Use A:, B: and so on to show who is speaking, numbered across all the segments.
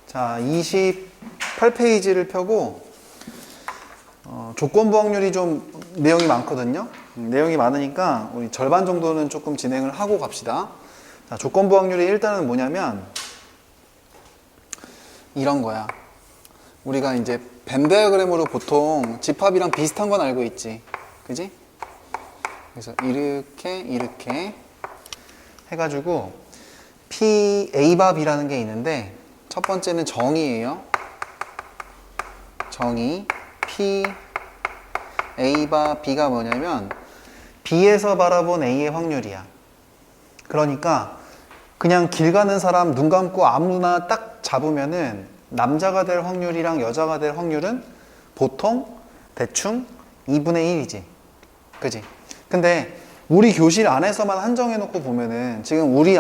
A: 자, 28페이지를 펴고 조건부 확률이 좀 내용이 많거든요. 내용이 많으니까 우리 절반 정도는 조금 진행을 하고 갑시다. 자, 조건부 확률이 일단은 뭐냐면 이런 거야. 우리가 이제 벤 다이어그램으로 보통 집합이랑 비슷한 건 알고 있지. 그지? 그래서 이렇게 해가지고 P, A 바 B라는 게 있는데 첫 번째는 정의예요. 정의. P, A 바 B가 뭐냐면 B에서 바라본 A의 확률이야. 그러니까 그냥 길 가는 사람 눈 감고 아무나 딱 잡으면은 남자가 될 확률이랑 여자가 될 확률은 보통 대충 2분의 1이지. 그지? 근데 우리 교실 안에서만 한정해 놓고 보면은 지금 우리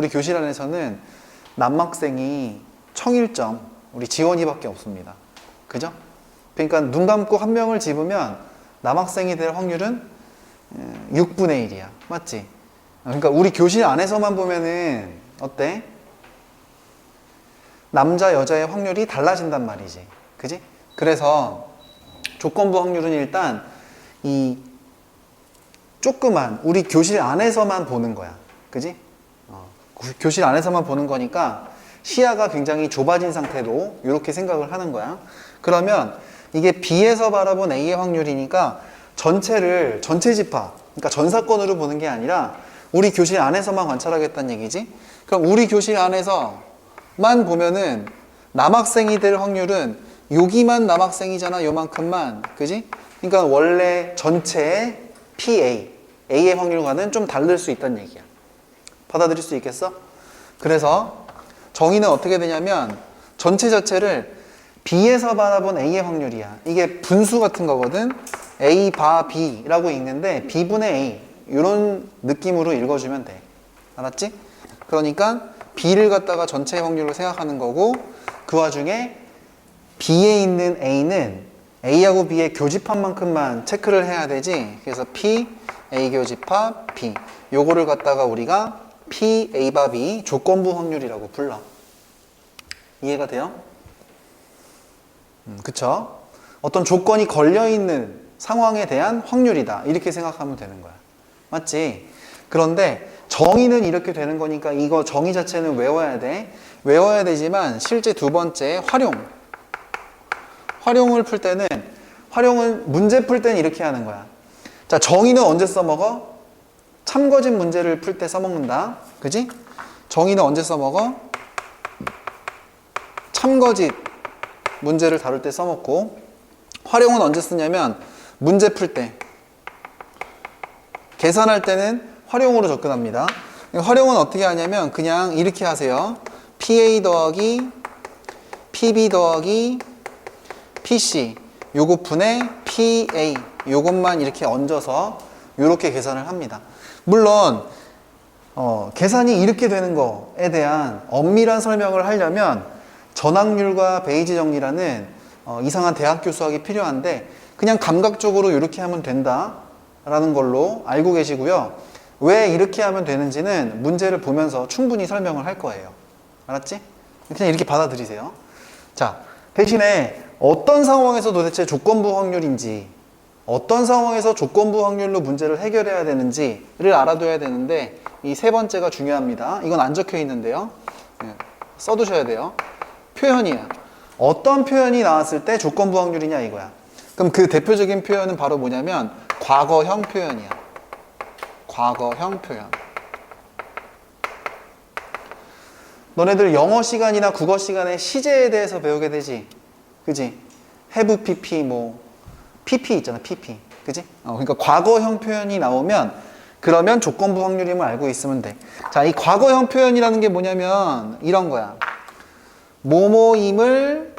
A: 교실 안에서는 남학생이 청일점 우리 지원이밖에 없습니다. 그죠? 그러니까 눈 감고 한 명을 집으면 남학생이 될 확률은 6분의 1이야. 맞지? 그러니까 우리 교실 안에서만 보면은 어때? 남자, 여자의 확률이 달라진단 말이지. 그지? 그래서 조건부 확률은 일단 이 조그만 우리 교실 안에서만 보는 거야. 그지? 교실 안에서만 보는 거니까 시야가 굉장히 좁아진 상태로 이렇게 생각을 하는 거야. 그러면 이게 B에서 바라본 A의 확률이니까 전체 집합, 그러니까 전 사건으로 보는 게 아니라 우리 교실 안에서만 관찰하겠다는 얘기지. 그럼 우리 교실 안에서만 보면은 남학생이 될 확률은 여기만 남학생이잖아. 요만큼만. 그지? 그러니까 원래 전체의 PA, A의 확률과는 좀 다를 수 있다는 얘기야. 받아들일 수 있겠어? 그래서 정의는 어떻게 되냐면 전체 자체를 B에서 바라본 A의 확률이야. 이게 분수 같은 거거든. A 바 B라고 읽는데 B분의 A 이런 느낌으로 읽어주면 돼. 알았지? 그러니까 B를 갖다가 전체의 확률로 생각하는 거고 그 와중에 B에 있는 A는 A하고 B의 교집합만큼만 체크를 해야 되지. 그래서 P, A 교집합, B 요거를 갖다가 우리가 P, A 바 B 조건부 확률이라고 불러. 이해가 돼요? 그쵸? 어떤 조건이 걸려있는 상황에 대한 확률이다. 이렇게 생각하면 되는 거야. 맞지? 그런데 정의는 이렇게 되는 거니까 이거 정의 자체는 외워야 돼. 외워야 되지만 실제 두 번째 활용을 풀 때는 문제 풀 때는 이렇게 하는 거야. 자, 정의는 언제 써먹어? 참거짓 문제를 풀 때 써먹는다. 그지? 정의는 언제 써먹어? 참거짓 문제를 다룰 때 써먹고 활용은 언제 쓰냐면 문제 풀 때 계산할 때는 활용으로 접근합니다. 활용은 어떻게 하냐면 그냥 이렇게 하세요. PA 더하기 PB 더하기 PC 요거 분의 PA 요것만 이렇게 얹어서 이렇게 계산을 합니다. 물론 계산이 이렇게 되는 거에 대한 엄밀한 설명을 하려면 전학률과 베이지 정리라는 이상한 대학교 수학이 필요한데 그냥 감각적으로 이렇게 하면 된다 라는 걸로 알고 계시고요. 왜 이렇게 하면 되는지는 문제를 보면서 충분히 설명을 할 거예요. 알았지? 그냥 이렇게 받아들이세요. 자, 대신에 어떤 상황에서 도대체 조건부 확률인지 어떤 상황에서 조건부 확률로 문제를 해결해야 되는지를 알아둬야 되는데 이 세 번째가 중요합니다. 이건 안 적혀 있는데요. 써두셔야 돼요. 표현이야. 어떤 표현이 나왔을 때 조건부 확률이냐 이거야. 그럼 그 대표적인 표현은 바로 뭐냐면 과거형 표현이야. 과거형 표현. 너네들 영어 시간이나 국어 시간에 시제에 대해서 배우게 되지. 그지? have PP 뭐 PP 있잖아. PP. 그지? 그러니까 과거형 표현이 나오면 그러면 조건부 확률임을 알고 있으면 돼. 자, 이 과거형 표현이라는 게 뭐냐면 이런 거야. 뭐뭐임을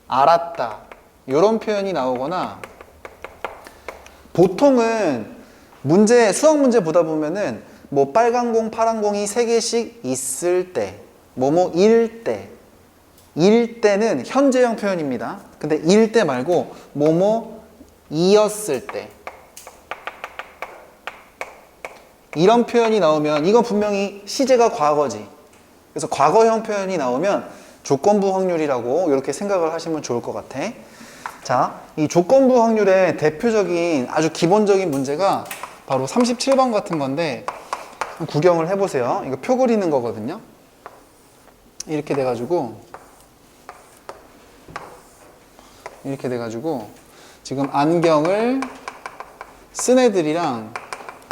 A: 알았다. 이런 표현이 나오거나 보통은 수학 문제 보다 보면은 뭐 빨간 공, 파란 공이 3개씩 있을 때, 뭐뭐일 때, 일 때는 현재형 표현입니다. 근데 일 때 말고 뭐뭐이었을 때 이런 표현이 나오면 이건 분명히 시제가 과거지. 그래서 과거형 표현이 나오면 조건부 확률이라고 이렇게 생각을 하시면 좋을 것 같아. 자, 이 조건부 확률의 대표적인 아주 기본적인 문제가 바로 37번 같은 건데 구경을 해보세요. 이거 표 그리는 거거든요. 이렇게 돼가지고 지금 안경을 쓴 애들이랑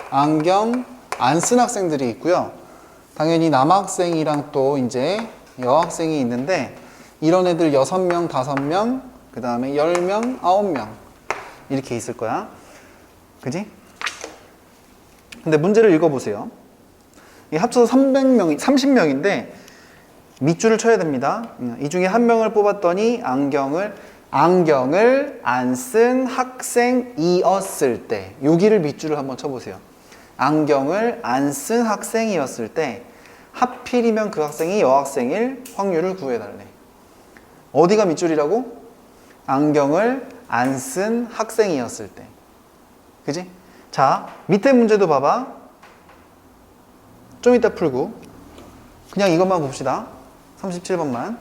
A: 안경 안 쓴 학생들이 있고요. 당연히 남학생이랑 또 이제 여학생이 있는데 이런 애들 6명, 5명, 그 다음에 10명, 9명 이렇게 있을 거야. 그지? 근데 문제를 읽어보세요. 이 합쳐서 30명인데 밑줄을 쳐야 됩니다. 이 중에 한 명을 뽑았더니 안경을 안 쓴 학생이었을 때 여기를 밑줄을 한번 쳐보세요. 안경을 안 쓴 학생이었을 때 하필이면 그 학생이 여학생일 확률을 구해달래. 어디가 밑줄이라고? 안경을 안 쓴 학생이었을 때. 그지? 자, 밑에 문제도 봐봐. 좀 이따 풀고 그냥 이것만 봅시다. 37번만.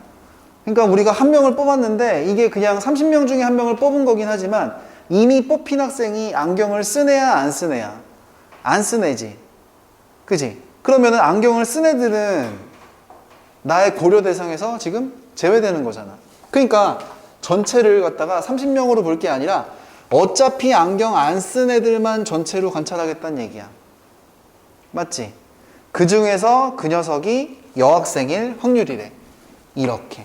A: 그러니까 우리가 한 명을 뽑았는데 이게 그냥 30명 중에 한 명을 뽑은 거긴 하지만 이미 뽑힌 학생이 안경을 쓴 애야 안 쓴 애야? 안 쓴 애지. 그지? 그러면은 안경을 쓴 애들은 나의 고려 대상에서 지금 제외되는 거잖아. 그러니까 전체를 갖다가 30명으로 볼 게 아니라 어차피 안경 안 쓴 애들만 전체로 관찰하겠다는 얘기야. 맞지? 그 중에서 그 녀석이 여학생일 확률이래. 이렇게.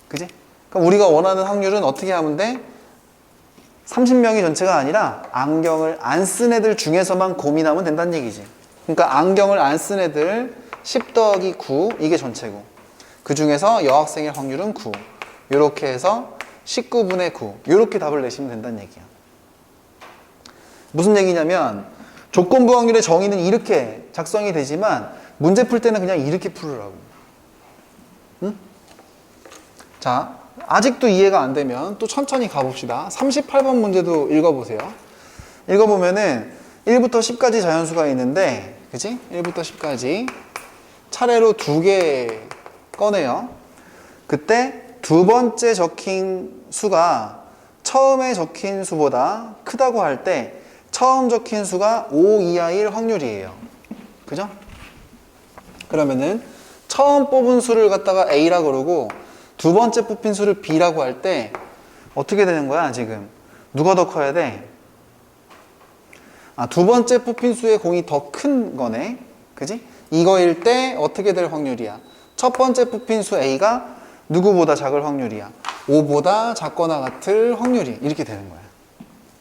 A: 그지? 그럼 우리가 원하는 확률은 어떻게 하면 돼? 30명이 전체가 아니라 안경을 안 쓴 애들 중에서만 고민하면 된다는 얘기지. 그러니까 안경을 안 쓴 애들 10 더하기 9 이게 전체고 그 중에서 여학생일 확률은 9 이렇게 해서 19분의 9 이렇게 답을 내시면 된다는 얘기야. 무슨 얘기냐면 조건부 확률의 정의는 이렇게 작성이 되지만 문제 풀 때는 그냥 이렇게 풀으라고. 응? 자, 아직도 이해가 안 되면 또 천천히 가봅시다. 38번 문제도 읽어보세요. 읽어보면은 1부터 10까지 자연수가 있는데, 그치? 1부터 10까지 차례로 2개 꺼내요. 그때 두 번째 적힌 수가 처음에 적힌 수보다 크다고 할 때 처음 적힌 수가 5 이하일 확률이에요. 그죠? 그러면은 처음 뽑은 수를 갖다가 A라고 그러고 두 번째 뽑힌 수를 B라고 할 때 어떻게 되는 거야 지금? 누가 더 커야 돼? 두 번째 뽑힌 수의 공이 더 큰 거네. 그지? 이거일 때 어떻게 될 확률이야? 첫 번째 뽑힌 수 A가 누구보다 작을 확률이야? 5보다 작거나 같을 확률이 이렇게 되는 거야.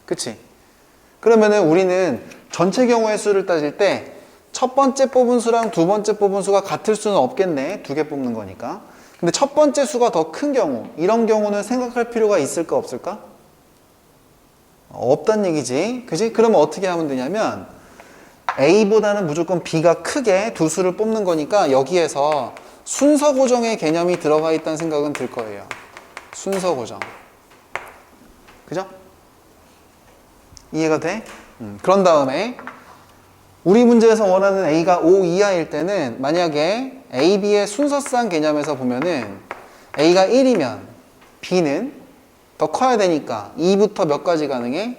A: 그치? 그러면은 우리는 전체 경우의 수를 따질 때 첫 번째 뽑은 수랑 두 번째 뽑은 수가 같을 수는 없겠네. 2개 뽑는 거니까. 근데 첫 번째 수가 더 큰 경우, 이런 경우는 생각할 필요가 있을까 없을까? 없단 얘기지. 그지? 그러면 어떻게 하면 되냐면 A보다는 무조건 B가 크게 두 수를 뽑는 거니까 여기에서 순서 고정의 개념이 들어가 있다는 생각은 들 거예요. 순서 고정. 그죠? 이해가 돼? 그런 다음에 우리 문제에서 원하는 A가 5 이하일 때는 만약에 A, B의 순서상 개념에서 보면은 A가 1이면 B는 더 커야 되니까 2부터 몇 가지 가능해?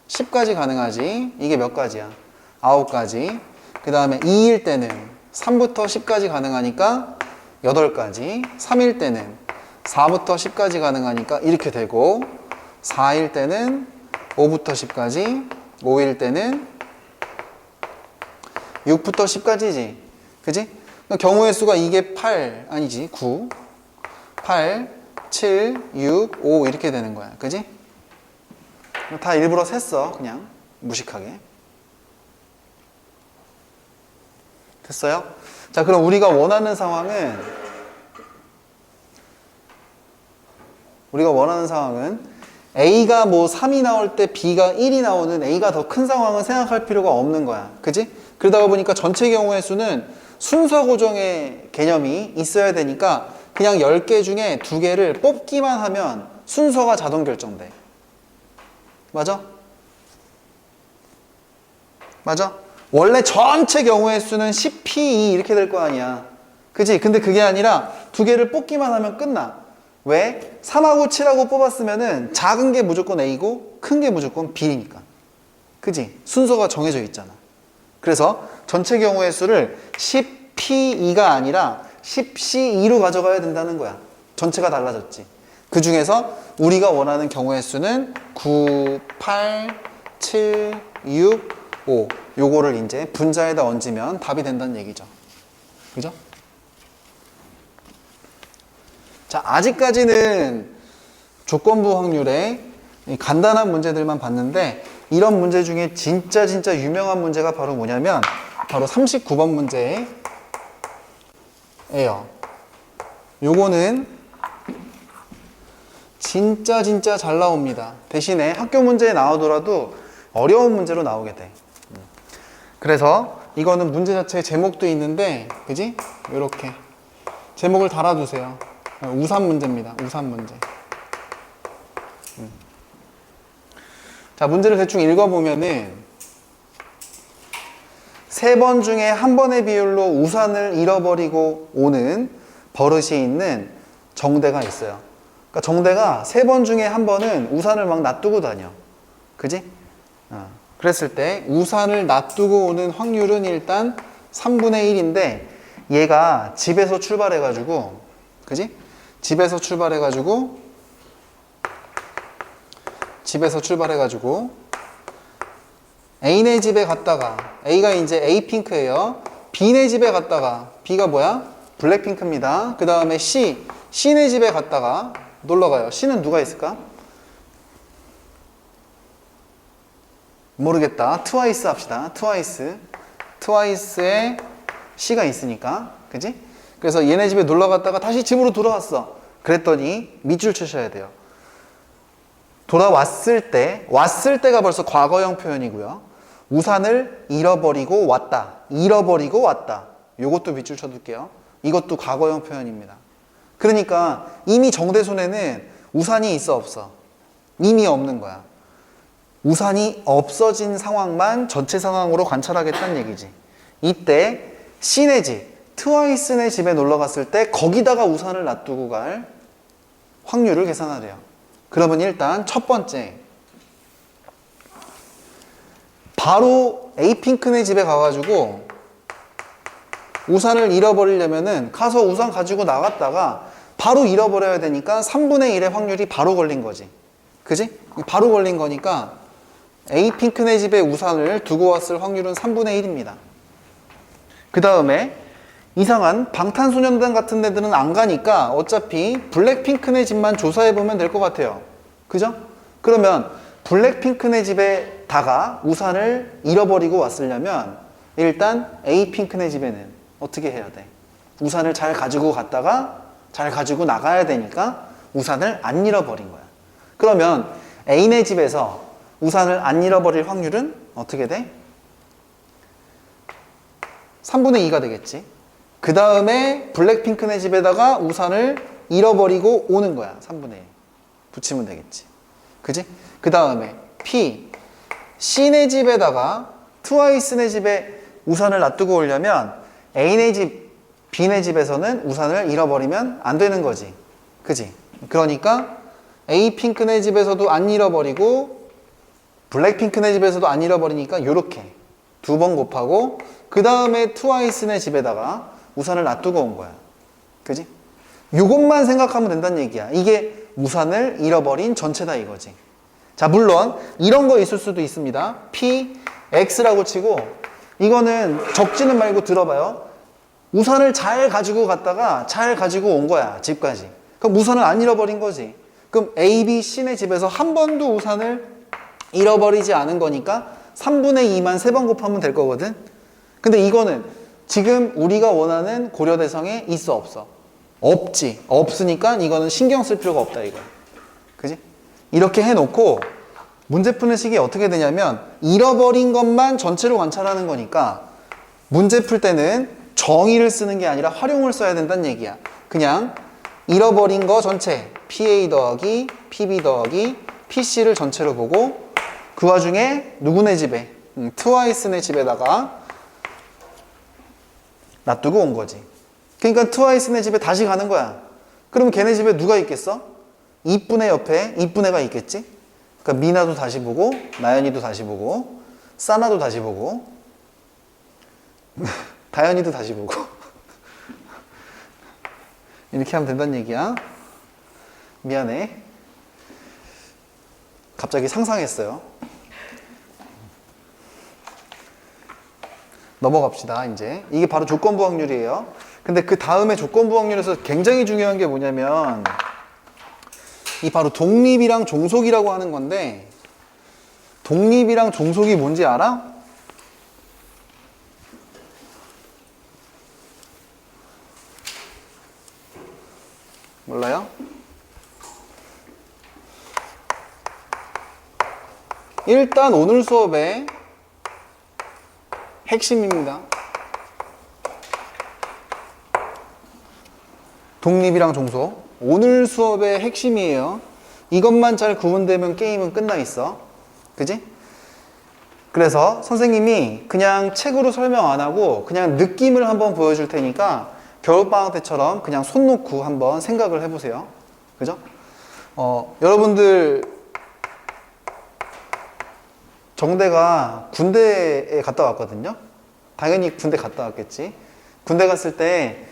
A: 10까지 가능하지. 이게 몇 가지야? 9가지. 그 다음에 2일 때는 3부터 10까지 가능하니까 8가지. 3일 때는 4부터 10까지 가능하니까 이렇게 되고 4일 때는 5부터 10까지. 5일 때는 6부터 10까지지. 그지? 경우의 수가 이게 8, 아니지, 9, 8, 7, 6, 5 이렇게 되는 거야. 그지? 다 일부러 셌어. 그냥 무식하게. 됐어요? 자, 그럼 우리가 원하는 상황은 A가 뭐 3이 나올 때 B가 1이 나오는 A가 더 큰 상황은 생각할 필요가 없는 거야. 그지? 그러다가 보니까 전체 경우의 수는 순서 고정의 개념이 있어야 되니까 그냥 10개 중에 2개를 뽑기만 하면 순서가 자동 결정돼. 맞아? 맞아? 원래 전체 경우의 수는 10P2 이렇게 될 거 아니야. 그지? 근데 그게 아니라 두 개를 뽑기만 하면 끝나. 왜? 3하고 7하고 뽑았으면은 작은 게 무조건 A고 큰 게 무조건 B니까. 그지? 순서가 정해져 있잖아. 그래서 전체 경우의 수를 10P2가 아니라 10C2로 가져가야 된다는 거야. 전체가 달라졌지. 그 중에서 우리가 원하는 경우의 수는 9, 8, 7, 6, 5. 요거를 이제 분자에다 얹으면 답이 된다는 얘기죠. 그죠? 자, 아직까지는 조건부 확률의 간단한 문제들만 봤는데 이런 문제 중에 진짜 유명한 문제가 바로 뭐냐면 바로 39번 문제예요. 요거는 진짜 잘 나옵니다. 대신에 학교 문제에 나오더라도 어려운 문제로 나오게 돼. 그래서 이거는 문제 자체에 제목도 있는데, 그지? 요렇게 제목을 달아두세요. 우산 문제입니다. 우산 문제. 자, 문제를 대충 읽어보면은 3번 중에 한 번의 비율로 우산을 잃어버리고 오는 버릇이 있는 정대가 있어요. 그러니까 정대가 3번 중에 한 번은 우산을 막 놔두고 다녀. 그지? 그랬을 때 우산을 놔두고 오는 확률은 일단 3분의 1인데 얘가 집에서 출발해가지고, 그지? 집에서 출발해가지고 A네 집에 갔다가, A가 이제 A핑크예요. B네 집에 갔다가, B가 뭐야? 블랙핑크입니다. 그 다음에 C네 집에 갔다가 놀러가요. C는 누가 있을까? 모르겠다. 트와이스 합시다. 트와이스에 C가 있으니까. 그지? 그래서 얘네 집에 놀러 갔다가 다시 집으로 돌아왔어. 그랬더니 밑줄 치셔야 돼요. 돌아왔을 때가 벌써 과거형 표현이고요. 우산을 잃어버리고 왔다. 요것도 밑줄 쳐둘게요. 이것도 과거형 표현입니다. 그러니까 이미 정대 손에는 우산이 있어 없어? 이미 없는 거야. 우산이 없어진 상황만 전체 상황으로 관찰하겠다는 얘기지. 이때 C네 집, 트와이스네 집에 놀러 갔을 때 거기다가 우산을 놔두고 갈 확률을 계산하래요. 그러면 일단 첫 번째, 바로 A핑크네 집에 가가지고 우산을 잃어버리려면은 가서 우산 가지고 나갔다가 바로 잃어버려야 되니까 3분의 1의 확률이 바로 걸린 거지. 그지? 바로 걸린 거니까 A핑크네 집에 우산을 두고 왔을 확률은 3분의 1입니다. 그 다음에 이상한 방탄소년단 같은 애들은 안 가니까 어차피 블랙핑크네 집만 조사해보면 될 것 같아요. 그죠? 그러면 블랙핑크네 집에다가 우산을 잃어버리고 왔으려면 일단 A핑크네 집에는 어떻게 해야 돼? 우산을 잘 가지고 갔다가 잘 가지고 나가야 되니까 우산을 안 잃어버린 거야. 그러면 A네 집에서 우산을 안 잃어버릴 확률은 어떻게 돼? 3분의 2가 되겠지. 그 다음에 블랙핑크네 집에다가 우산을 잃어버리고 오는 거야. 3분의 1 붙이면 되겠지. 그지? 그 다음에 C네 집에다가 트와이스네 집에 우산을 놔두고 오려면 A네 집, B네 집에서는 우산을 잃어버리면 안 되는 거지. 그지? 그러니까 A핑크네 집에서도 안 잃어버리고 블랙핑크네 집에서도 안 잃어버리니까 요렇게 2번 곱하고 그 다음에 트와이스네 집에다가 우산을 놔두고 온 거야. 그지? 요것만 생각하면 된다는 얘기야. 이게 우산을 잃어버린 전체다 이거지. 자, 물론 이런 거 있을 수도 있습니다. P, X라고 치고 이거는 적지는 말고 들어봐요. 우산을 잘 가지고 갔다가 잘 가지고 온 거야. 집까지. 그럼 우산을 안 잃어버린 거지. 그럼 A, B, C네 집에서 한 번도 우산을 잃어버리지 않은 거니까 3분의 2만 3번 곱하면 될 거거든. 근데 이거는 지금 우리가 원하는 고려대상에 있어 없어? 없지. 없으니까 이거는 신경 쓸 필요가 없다 이거야. 그지? 이렇게 해놓고 문제 푸는 식이 어떻게 되냐면 잃어버린 것만 전체로 관찰하는 거니까 문제 풀 때는 정의를 쓰는 게 아니라 활용을 써야 된다는 얘기야. 그냥 잃어버린 거 전체 PA 더하기 PB 더하기 PC를 전체로 보고 그 와중에 누구네 집에 트와이스네 집에다가 놔두고 온 거지. 그러니까 트와이스네 집에 다시 가는 거야. 그럼 걔네 집에 누가 있겠어? 이쁜애 옆에 이쁜애가 있겠지? 그러니까 미나도 다시 보고, 나연이도 다시 보고, 사나도 다시 보고, 다연이도 다시 보고. 이렇게 하면 된다는 얘기야. 미안해. 갑자기 상상했어요. 넘어갑시다, 이제. 이게 바로 조건부 확률이에요. 근데 그 다음에 조건부 확률에서 굉장히 중요한 게 뭐냐면, 이 바로 독립이랑 종속이라고 하는 건데, 독립이랑 종속이 뭔지 알아? 몰라요? 일단 오늘 수업의 핵심입니다. 독립이랑 종속. 오늘 수업의 핵심이에요. 이것만 잘 구분되면 게임은 끝나 있어. 그지? 그래서 선생님이 그냥 책으로 설명 안 하고 그냥 느낌을 한번 보여줄 테니까 겨울방학 때처럼 그냥 손 놓고 한번 생각을 해보세요. 그죠? 여러분들 정대가 군대에 갔다 왔거든요. 당연히 군대 갔다 왔겠지. 군대 갔을 때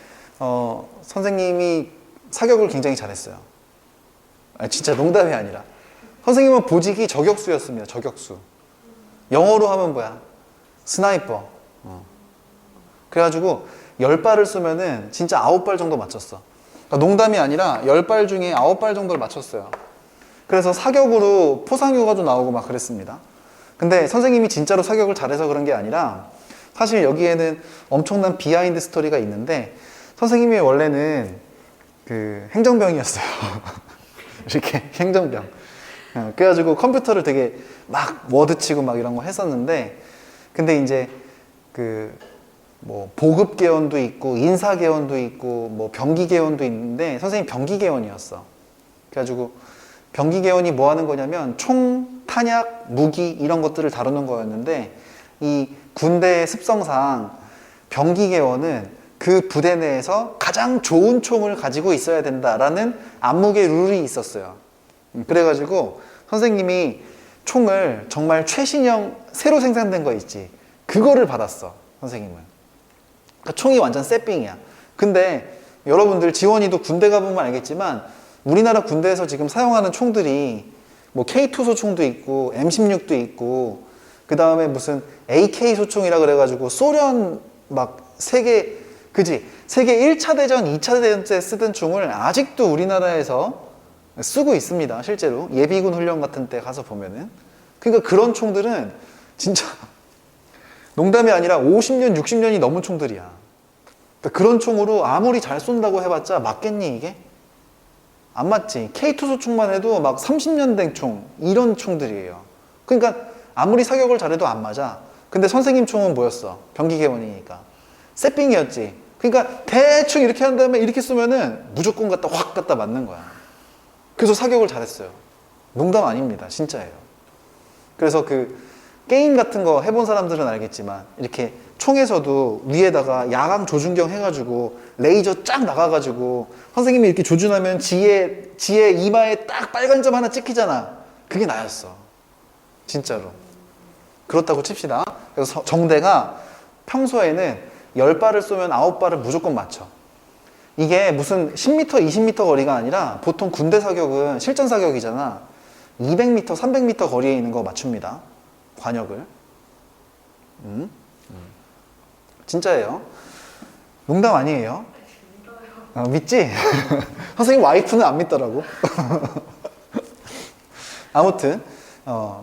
A: 선생님이 사격을 굉장히 잘했어요. 진짜 농담이 아니라. 선생님은 보직이 저격수였습니다. 저격수. 영어로 하면 뭐야? 스나이퍼. 그래가지고 10발을 쏘면은 진짜 9발 정도 맞췄어. 그러니까 농담이 아니라 10발 중에 9발 정도를 맞췄어요. 그래서 사격으로 포상휴가도 나오고 막 그랬습니다. 근데 선생님이 진짜로 사격을 잘해서 그런 게 아니라 사실 여기에는 엄청난 비하인드 스토리가 있는데 선생님이 원래는 그 행정병이었어요. 이렇게 행정병. 그래가지고 컴퓨터를 되게 막 워드 치고 막 이런 거 했었는데 근데 이제 그 뭐 보급 개원도 있고 인사 개원도 있고 뭐 병기 개원도 있는데 선생님 병기 개원이었어. 그래가지고 병기 개원이 뭐 하는 거냐면 총, 탄약, 무기 이런 것들을 다루는 거였는데 이 군대의 습성상 병기 개원은 그 부대 내에서 가장 좋은 총을 가지고 있어야 된다라는 암묵의 룰이 있었어요. 그래가지고 선생님이 총을 정말 최신형 새로 생산된 거 있지 그거를 받았어. 선생님은. 그러니까 총이 완전 새삥이야. 근데 여러분들 지원이도 군대 가보면 알겠지만 우리나라 군대에서 지금 사용하는 총들이 뭐 K2 소총도 있고 M16도 있고 그 다음에 무슨 AK 소총이라 그래가지고 소련 막 세계 그지? 세계 1차 대전, 2차 대전 때 쓰던 총을 아직도 우리나라에서 쓰고 있습니다. 실제로 예비군 훈련 같은 때 가서 보면은. 그러니까 그런 총들은 진짜 농담이 아니라 50년, 60년이 넘은 총들이야. 그러니까 그런 총으로 아무리 잘 쏜다고 해봤자 맞겠니 이게? 안 맞지. K2 소총만 해도 막 30년 된 총 이런 총들이에요. 그러니까 아무리 사격을 잘해도 안 맞아. 근데 선생님 총은 뭐였어? 병기개원이니까 새삥이었지. 그러니까 대충 이렇게 한 다음에 이렇게 쏘면은 무조건 확 갖다 맞는 거야. 그래서 사격을 잘했어요. 농담 아닙니다. 진짜예요. 그래서 그 게임 같은 거 해본 사람들은 알겠지만 이렇게 총에서도 위에다가 야광 조준경 해가지고 레이저 쫙 나가가지고 선생님이 이렇게 조준하면 지에 이마에 딱 빨간 점 하나 찍히잖아. 그게 나였어. 진짜로. 그렇다고 칩시다. 그래서 정대가 평소에는 10발을 쏘면 9발을 무조건 맞춰. 이게 무슨 10m, 20m 거리가 아니라 보통 군대 사격은 실전 사격이잖아. 200m, 300m 거리에 있는 거 맞춥니다. 관역을. 진짜예요. 농담 아니에요. 믿지? 선생님 와이프는 안 믿더라고. 아무튼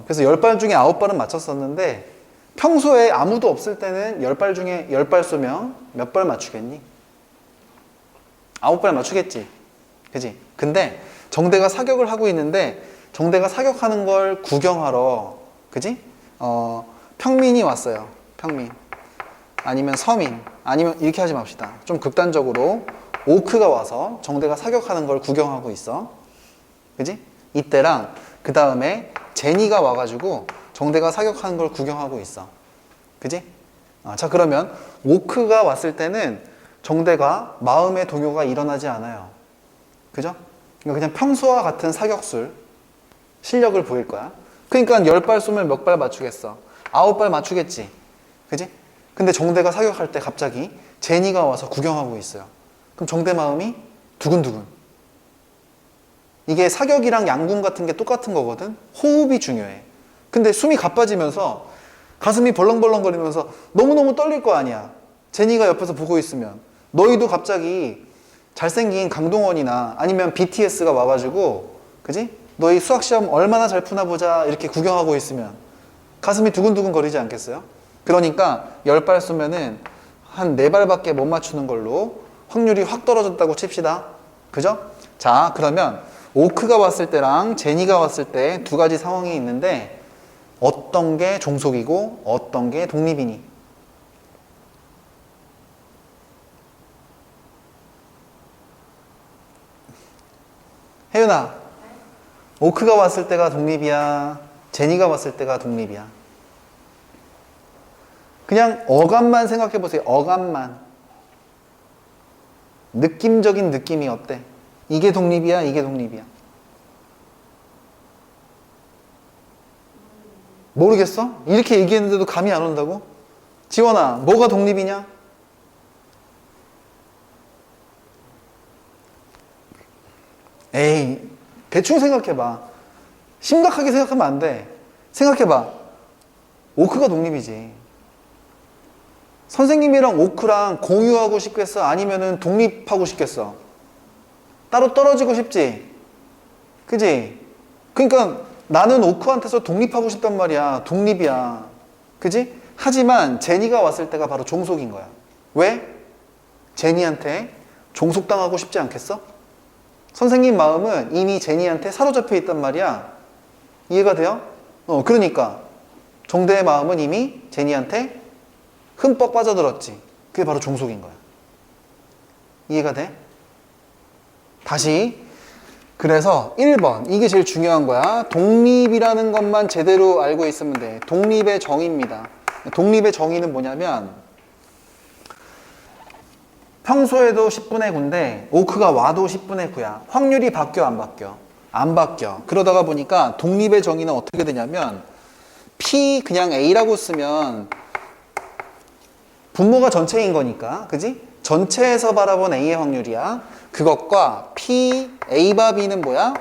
A: 그래서 10발 중에 9발은 맞췄었는데 평소에 아무도 없을 때는 10발 중에 10발 쏘면 몇 발 맞추겠니? 9발 맞추겠지. 그지? 근데 정대가 사격을 하고 있는데 정대가 사격하는 걸 구경하러 그지? 평민이 왔어요. 평민. 아니면 서민. 아니면 이렇게 하지 맙시다. 좀 극단적으로 오크가 와서 정대가 사격하는 걸 구경하고 있어. 그지? 이때랑 그 다음에 제니가 와가지고 정대가 사격하는 걸 구경하고 있어. 그지? 자 그러면 오크가 왔을 때는 정대가 마음의 동요가 일어나지 않아요. 그죠? 그러니까 그냥 평소와 같은 사격술 실력을 보일 거야. 그러니까 10발 쏘면 몇 발 맞추겠어? 9발 맞추겠지. 그지? 근데 정대가 사격할 때 갑자기 제니가 와서 구경하고 있어요. 그럼 정대 마음이 두근두근. 이게 사격이랑 양궁 같은 게 똑같은 거거든. 호흡이 중요해. 근데 숨이 가빠지면서 가슴이 벌렁벌렁거리면서 너무너무 떨릴 거 아니야. 제니가 옆에서 보고 있으면. 너희도 갑자기 잘생긴 강동원이나 아니면 BTS가 와가지고, 그지? 너희 수학시험 얼마나 잘 푸나 보자 이렇게 구경하고 있으면 가슴이 두근두근 거리지 않겠어요? 그러니까 10발 쏘면은 한 4발밖에 못 맞추는 걸로 확률이 확 떨어졌다고 칩시다. 그죠? 자, 그러면 오크가 왔을 때랑 제니가 왔을 때 두 가지 상황이 있는데 어떤 게 종속이고 어떤 게 독립이니? 혜윤아, 오크가 왔을 때가 독립이야? 제니가 왔을 때가 독립이야? 그냥 어감만 생각해 보세요. 어감만. 느낌적인 느낌이 어때? 이게 독립이야? 이게 독립이야? 모르겠어? 이렇게 얘기했는데도 감이 안 온다고? 지원아, 뭐가 독립이냐? 에이, 대충 생각해봐. 심각하게 생각하면 안 돼. 생각해봐. 오크가 독립이지. 선생님이랑 오크랑 공유하고 싶겠어? 아니면은 독립하고 싶겠어? 따로 떨어지고 싶지? 그지? 그러니까 나는 오크한테서 독립하고 싶단 말이야. 독립이야. 그지? 하지만 제니가 왔을 때가 바로 종속인 거야. 왜? 제니한테 종속당하고 싶지 않겠어? 선생님 마음은 이미 제니한테 사로잡혀 있단 말이야. 이해가 돼요? 그러니까 정대의 마음은 이미 제니한테 흠뻑 빠져들었지. 그게 바로 종속인 거야. 이해가 돼? 다시. 그래서 1번, 이게 제일 중요한 거야. 독립이라는 것만 제대로 알고 있으면 돼. 독립의 정의입니다. 독립의 정의는 뭐냐면 평소에도 10분의 9인데 오크가 와도 10분의 9야. 확률이 바뀌어 안 바뀌어? 안 바뀌어. 그러다가 보니까 독립의 정의는 어떻게 되냐면 P 그냥 A라고 쓰면 분모가 전체인 거니까, 그지? 전체에서 바라본 A의 확률이야. 그것과 P, A 바 B는 뭐야?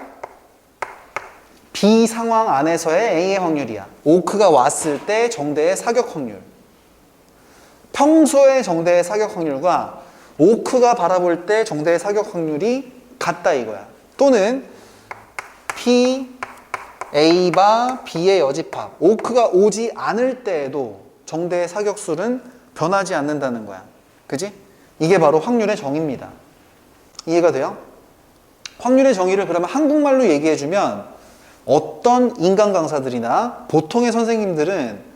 A: B 상황 안에서의 A의 확률이야. 오크가 왔을 때 정대의 사격 확률. 평소의 정대의 사격 확률과 오크가 바라볼 때 정대의 사격 확률이 같다 이거야. 또는 P, A 바 B의 여집합. 오크가 오지 않을 때에도 정대의 사격술은 변하지 않는다는 거야. 그지? 이게 바로 확률의 정의입니다. 이해가 돼요? 확률의 정의를 그러면 한국말로 얘기해주면 어떤 인간 강사들이나 보통의 선생님들은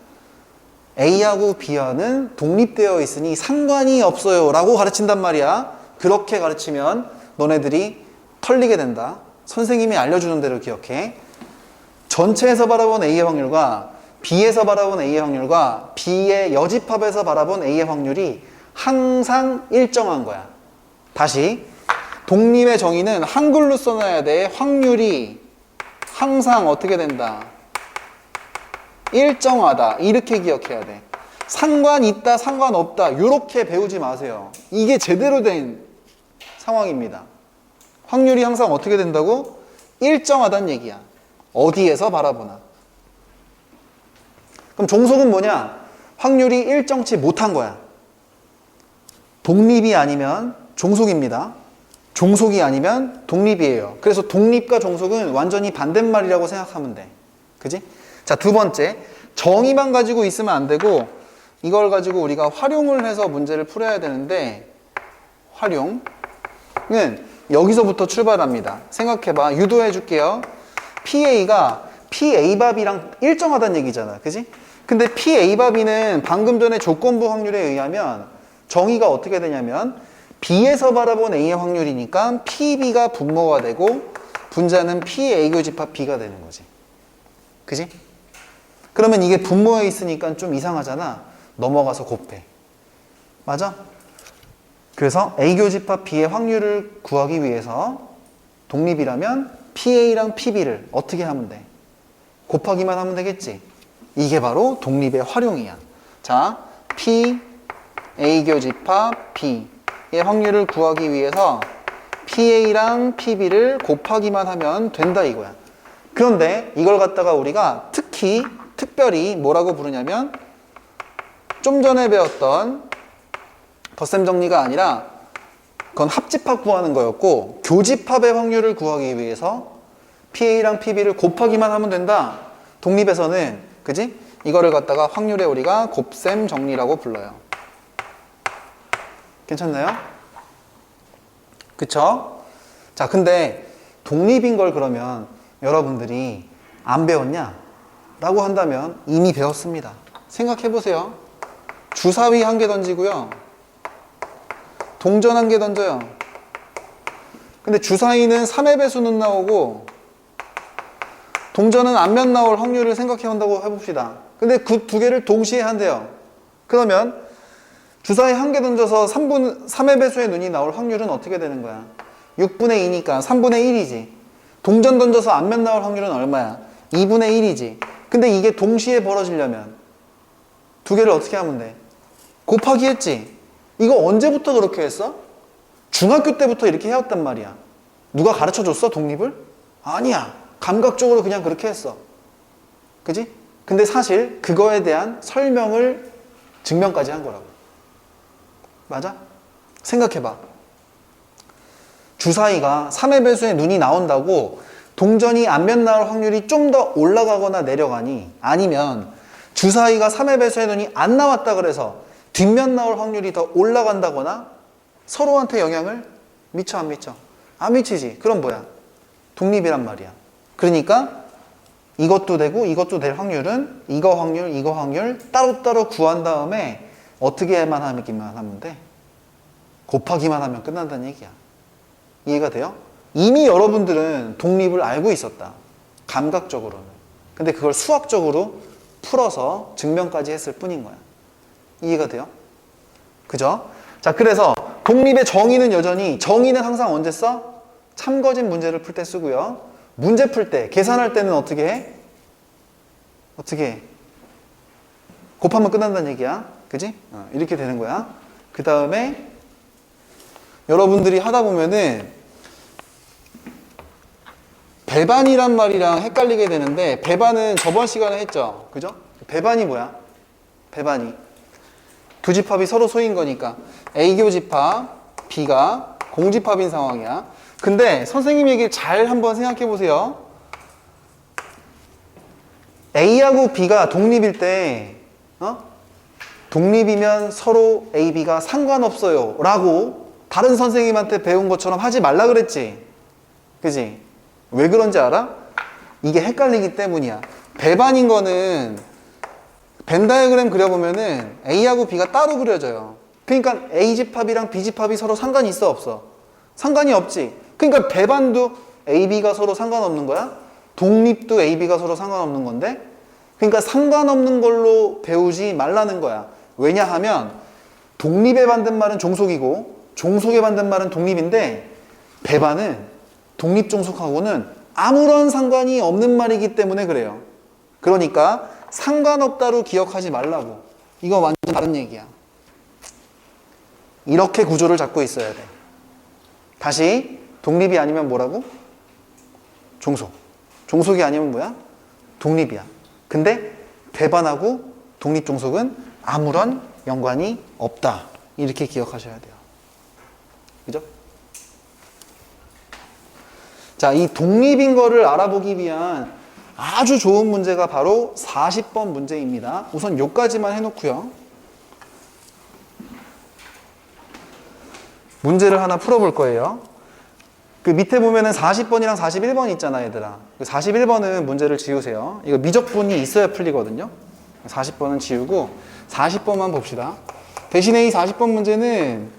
A: A하고 B와는 독립되어 있으니 상관이 없어요 라고 가르친단 말이야. 그렇게 가르치면 너네들이 털리게 된다. 선생님이 알려주는 대로 기억해. 전체에서 바라본 A의 확률과 B에서 바라본 A의 확률과 B의 여집합에서 바라본 A의 확률이 항상 일정한 거야. 다시, 독립의 정의는 한글로 써놔야 돼. 확률이 항상 어떻게 된다? 일정하다. 이렇게 기억해야 돼. 상관있다, 상관없다 이렇게 배우지 마세요. 이게 제대로 된 상황입니다. 확률이 항상 어떻게 된다고? 일정하다는 얘기야. 어디에서 바라보나. 그럼 종속은 뭐냐? 확률이 일정치 못한 거야. 독립이 아니면 종속입니다. 종속이 아니면 독립이에요. 그래서 독립과 종속은 완전히 반대말이라고 생각하면 돼. 그지? 자, 두 번째. 정의만 가지고 있으면 안 되고 이걸 가지고 우리가 활용을 해서 문제를 풀어야 되는데 활용은 여기서부터 출발합니다. 생각해봐. 유도해 줄게요. PA가 PA밥이랑 일정하다는 얘기잖아. 그지? 근데 PA밥이는 방금 전에 조건부 확률에 의하면 정의가 어떻게 되냐면 B에서 바라본 A의 확률이니까 PB가 분모가 되고 분자는 PA 교집합 B가 되는 거지. 그지? 그러면 이게 분모에 있으니까 좀 이상하잖아. 넘어가서 곱해. 맞아? 그래서 A 교집합 B의 확률을 구하기 위해서 독립이라면 PA랑 PB를 어떻게 하면 돼? 곱하기만 하면 되겠지. 이게 바로 독립의 활용이야. 자, P, A 교집합 B의 확률을 구하기 위해서 PA랑 PB를 곱하기만 하면 된다 이거야. 그런데 이걸 갖다가 우리가 특별히 뭐라고 부르냐면 좀 전에 배웠던 덧셈 정리가 아니라 그건 합집합 구하는 거였고 교집합의 확률을 구하기 위해서 PA랑 PB를 곱하기만 하면 된다. 독립에서는 그지? 이거를 갖다가 확률에 우리가 곱셈 정리라고 불러요. 괜찮나요? 그쵸? 자, 근데 독립인 걸 그러면 여러분들이 안 배웠냐? 라고 한다면 이미 배웠습니다. 생각해 보세요. 주사위 한 개 던지고요. 동전 한 개 던져요. 근데 주사위는 3의 배수는 나오고 동전은 앞면 나올 확률을 생각해 본다고 해봅시다. 근데 그 두 개를 동시에 한대요. 그러면 주사위 한 개 던져서 3의 배수의 눈이 나올 확률은 어떻게 되는 거야? 6분의 2니까 3분의 1이지. 동전 던져서 앞면 나올 확률은 얼마야? 2분의 1이지. 근데 이게 동시에 벌어지려면 두 개를 어떻게 하면 돼? 곱하기 했지. 이거 언제부터 그렇게 했어? 중학교 때부터 이렇게 해왔단 말이야. 누가 가르쳐줬어? 독립을? 아니야. 감각적으로 그냥 그렇게 했어. 그지? 근데 사실 그거에 대한 설명을 증명까지 한 거라고. 맞아? 생각해봐. 주사위가 3의 배수의 눈이 나온다고 동전이 앞면 나올 확률이 좀 더 올라가거나 내려가니, 아니면 주사위가 3의 배수의 눈이 안 나왔다 그래서 뒷면 나올 확률이 더 올라간다거나 서로한테 영향을 미쳐 안 미쳐? 안 미치지. 그럼 뭐야? 독립이란 말이야. 그러니까 이것도 되고 이것도 될 확률은 이거 확률 따로따로 구한 다음에 어떻게만 하면 돼? 곱하기만 하면 끝난다는 얘기야. 이해가 돼요? 이미 여러분들은 독립을 알고 있었다. 감각적으로는. 근데 그걸 수학적으로 풀어서 증명까지 했을 뿐인 거야. 이해가 돼요? 그죠? 자, 그래서 독립의 정의는 여전히, 정의는 항상 언제 써? 참거진 문제를 풀 때 쓰고요. 문제 풀 때, 계산할 때는 어떻게 해? 어떻게 해? 곱하면 끝난다는 얘기야. 그지? 이렇게 되는 거야. 그 다음에 여러분들이 하다 보면은 배반이란 말이랑 헷갈리게 되는데, 배반은 저번 시간에 했죠. 그죠? 배반이 뭐야? 배반이 교집합이 서로 소인 거니까 A 교집합, B가 공집합인 상황이야. 근데 선생님 얘기 잘 한번 생각해 보세요. A하고 B가 독립일 때 독립이면 서로 A, B가 상관없어요 라고 다른 선생님한테 배운 것처럼 하지 말라 그랬지. 그지? 왜 그런지 알아? 이게 헷갈리기 때문이야. 배반인 거는 벤 다이어그램 그려보면은 A하고 B가 따로 그려져요. 그러니까 A집합이랑 B집합이 서로 상관이 있어 없어? 상관이 없지. 그러니까 배반도 A, B가 서로 상관없는 거야. 독립도 A, B가 서로 상관없는 건데, 그러니까 상관없는 걸로 배우지 말라는 거야. 왜냐하면 독립의 반대말은 종속이고 종속의 반대말은 독립인데, 배반은 독립종속하고는 아무런 상관이 없는 말이기 때문에 그래요. 그러니까 상관없다로 기억하지 말라고. 이거 완전 다른 얘기야. 이렇게 구조를 잡고 있어야 돼. 다시, 독립이 아니면 뭐라고? 종속. 종속이 아니면 뭐야? 독립이야. 근데 배반하고 독립종속은 아무런 연관이 없다. 이렇게 기억하셔야 돼요. 그죠? 자, 이 독립인 거를 알아보기 위한 아주 좋은 문제가 바로 40번 문제입니다. 우선 요까지만 해놓고요. 문제를 하나 풀어볼 거예요. 그 밑에 보면은 40번이랑 41번 있잖아, 얘들아. 41번은 문제를 지우세요. 이거 미적분이 있어야 풀리거든요. 40번은 지우고 40번만 봅시다. 대신에 이 40번 문제는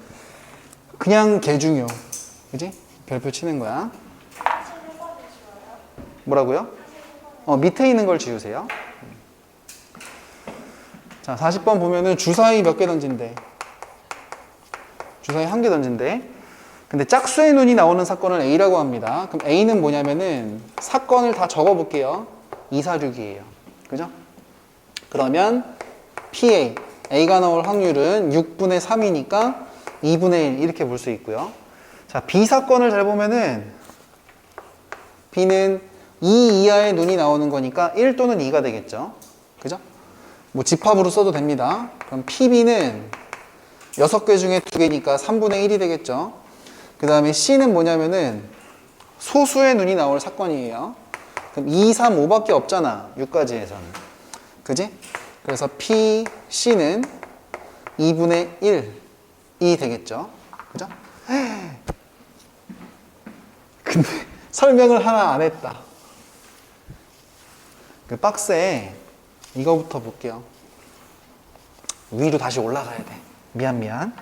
A: 그냥 개중요. 그지? 별표 치는 거야. 뭐라고요? 밑에 있는 걸 지우세요. 자, 40번 보면은 주사위 몇 개 던진대? 주사위 한 개 던진대. 근데 짝수의 눈이 나오는 사건을 A라고 합니다. 그럼 A는 뭐냐면은 사건을 다 적어볼게요. 2, 4, 6이에요. 그죠? 그러면 PA, A가 나올 확률은 6분의 3이니까 2분의 1 이렇게 볼 수 있고요. 자, B 사건을 잘 보면은 B는 2 이하의 눈이 나오는 거니까 1 또는 2가 되겠죠. 그죠? 뭐 집합으로 써도 됩니다. 그럼 PB는 6개 중에 2개니까 3분의 1이 되겠죠. 그 다음에 C는 뭐냐면은 소수의 눈이 나올 사건이에요. 그럼 2, 3, 5밖에 없잖아. 6가지에서는. 그지? 그래서 P, C는 2분의 1이 되겠죠. 그죠? 근데 설명을 하나 안 했다. 그 박스에 이거부터 볼게요. 위로 다시 올라가야 돼. 미안.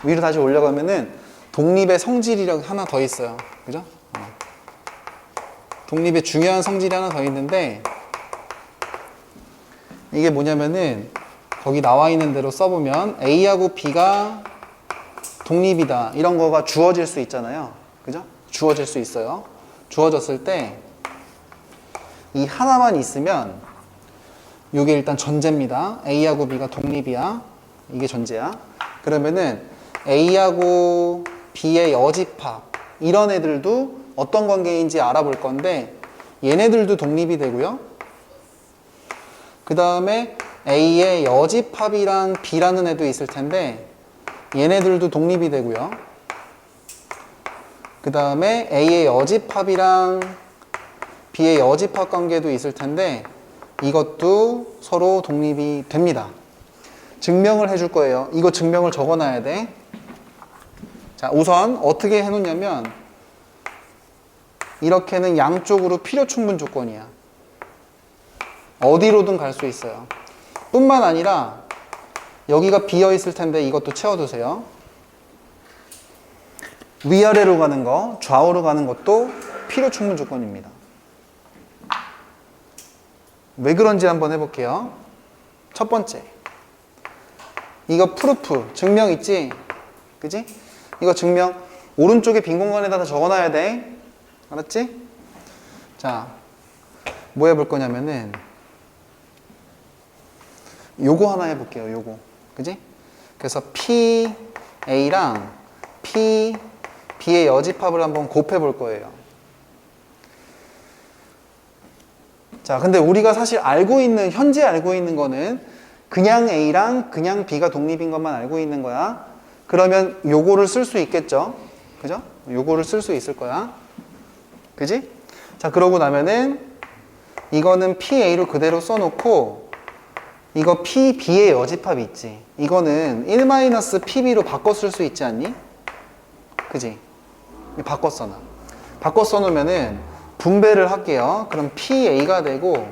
A: 위로 다시 올라가면은 독립의 성질이라고 하나 더 있어요. 그죠? 독립의 중요한 성질이 하나 더 있는데 이게 뭐냐면은 거기 나와 있는 대로 써보면 A하고 B가 독립이다. 이런 거가 주어질 수 있잖아요. 그죠? 주어질 수 있어요. 주어졌을 때 이 하나만 있으면 이게 일단 전제입니다. A하고 B가 독립이야. 이게 전제야. 그러면은 A하고 B의 여집합 이런 애들도 어떤 관계인지 알아볼 건데 얘네들도 독립이 되고요. 그 다음에 A의 여집합이랑 B라는 애도 있을 텐데 얘네들도 독립이 되고요. 그 다음에 A의 여집합이랑 B의 여집합 관계도 있을 텐데 이것도 서로 독립이 됩니다. 증명을 해줄 거예요. 이거 증명을 적어놔야 돼. 자, 우선 어떻게 해놓냐면 이렇게는 양쪽으로 필요충분 조건이야. 어디로든 갈 수 있어요. 뿐만 아니라 여기가 비어 있을 텐데 이것도 채워두세요. 위아래로 가는 거, 좌우로 가는 것도 필요충분 조건입니다. 왜 그런지 한번 해볼게요. 첫 번째, 이거 프루프, 증명 있지? 그지? 이거 증명 오른쪽에 빈 공간에다 다 적어놔야 돼. 알았지? 자, 뭐 해볼 거냐면은 요거 하나 해볼게요. 요거, 그지? 그래서 PA랑 B의 여집합을 한번 곱해 볼 거예요. 자, 근데 우리가 사실 현재 알고 있는 거는 그냥 A랑 그냥 B가 독립인 것만 알고 있는 거야. 그러면 요거를 쓸 수 있겠죠? 그죠? 요거를 쓸 수 있을 거야. 그지? 자, 그러고 나면은 이거는 PA로 그대로 써놓고 이거 PB의 여집합이 있지. 이거는 1-PB로 바꿔 쓸 수 있지 않니? 그지? 바꿔 써놔. 바꿔 써놓으면은 분배를 할게요. 그럼 PA가 되고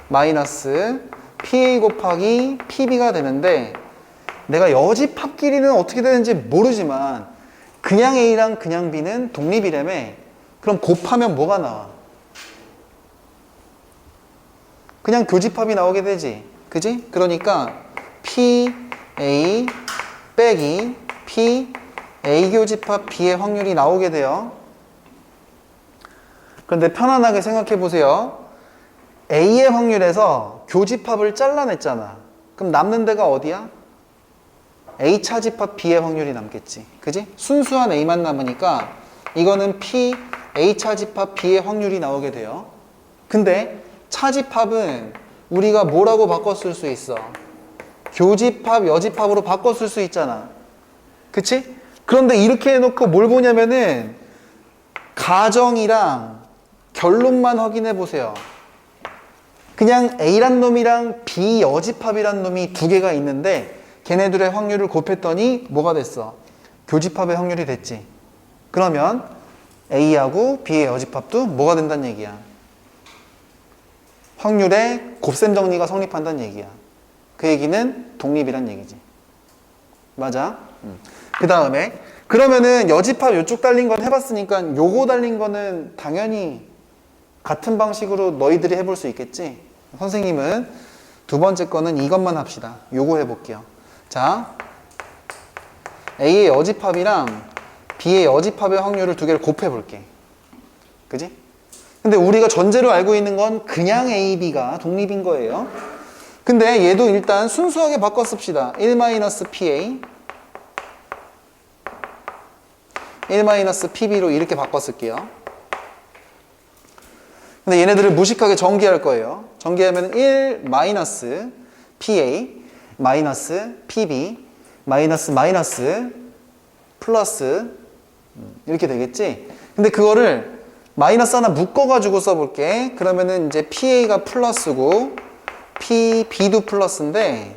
A: 마이너스 PA 곱하기 PB가 되는데 내가 여집합 끼리는 어떻게 되는지 모르지만 그냥 A랑 그냥 B는 독립이라며. 그럼 곱하면 뭐가 나와? 그냥 교집합이 나오게 되지. 그지? 그러니까 PA 빼기 PA 교집합 B의 확률이 나오게 돼요. 그런데 편안하게 생각해 보세요. A의 확률에서 교집합을 잘라냈잖아. 그럼 남는 데가 어디야? A 차집합 B의 확률이 남겠지. 그지? 순수한 A만 남으니까 이거는 P, A 차집합 B의 확률이 나오게 돼요. 근데 차집합은 우리가 뭐라고 바꿔 쓸 수 있어? 교집합, 여집합으로 바꿔 쓸 수 있잖아. 그치? 그런데 이렇게 해놓고 뭘 보냐면은 가정이랑 결론만 확인해 보세요. 그냥 A란 놈이랑 B 여집합이란 놈이 두 개가 있는데 걔네들의 확률을 곱했더니 뭐가 됐어? 교집합의 확률이 됐지. 그러면 A하고 B의 여집합도 뭐가 된다는 얘기야? 확률의 곱셈 정리가 성립한다는 얘기야. 그 얘기는 독립이란 얘기지. 맞아? 그 다음에 그러면은 여집합 요쪽 달린 건 해봤으니까 요거 달린 거는 당연히 같은 방식으로 너희들이 해볼 수 있겠지? 선생님은 두 번째 거는 이것만 합시다. 요거 해볼게요. 자, A의 여집합이랑 B의 여집합의 확률을 두 개를 곱해볼게. 그지? 근데 우리가 전제로 알고 있는 건 그냥 A, B가 독립인 거예요. 근데 얘도 일단 순수하게 바꿔 씁시다. 1-PA 1-PB로 이렇게 바꿔 쓸게요. 근데 얘네들을 무식하게 전기할 거예요. 전기하면 1-PA -PB 마이너스 플러스 이렇게 되겠지? 근데 그거를 마이너스 하나 묶어가지고 써볼게. 그러면은 이제 PA가 플러스고 B도 플러스인데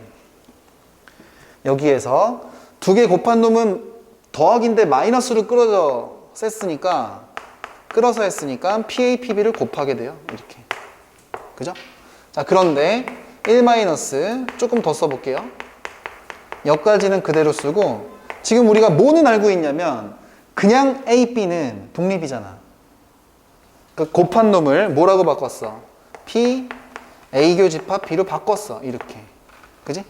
A: 여기에서 두 개 곱한 놈은 더하기인데 마이너스로 끌어서 했으니까 PA, PB를 곱하게 돼요. 이렇게. 그죠? 자, 그런데 1 마이너스 조금 더 써볼게요. 여기까지는 그대로 쓰고 지금 우리가 뭐는 알고 있냐면 그냥 A, B는 독립이잖아. 그 곱한 놈을 뭐라고 바꿨어? P, A 교집합 B로 바꿨어. 이렇게. 그지?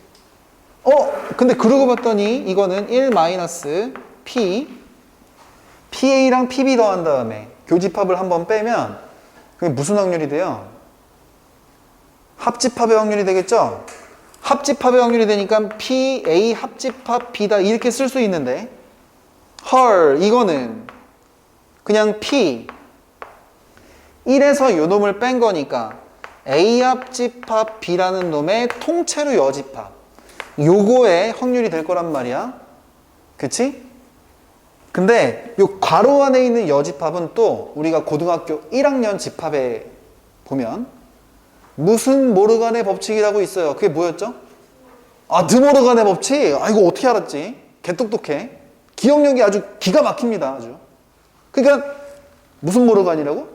A: 근데 그러고 봤더니 이거는 1-P PA랑 PB 더한 다음에 교집합을 한번 빼면 그게 무슨 확률이 돼요? 합집합의 확률이 되겠죠? 합집합의 확률이 되니까 PA 합집합 B다 이렇게 쓸 수 있는데 헐 이거는 그냥 P 1에서 요 놈을 뺀 거니까 A 합집합 B라는 놈의 통째로 여집합 요거의 확률이 될 거란 말이야. 그치? 근데 요 괄호 안에 있는 여집합은 또 우리가 고등학교 1학년 집합에 보면 무슨 모르간의 법칙이라고 있어요. 그게 뭐였죠? 드모르간의 법칙? 이거 어떻게 알았지? 개똑똑해. 기억력이 아주 기가 막힙니다. 아주. 그러니까 무슨 모르간이라고?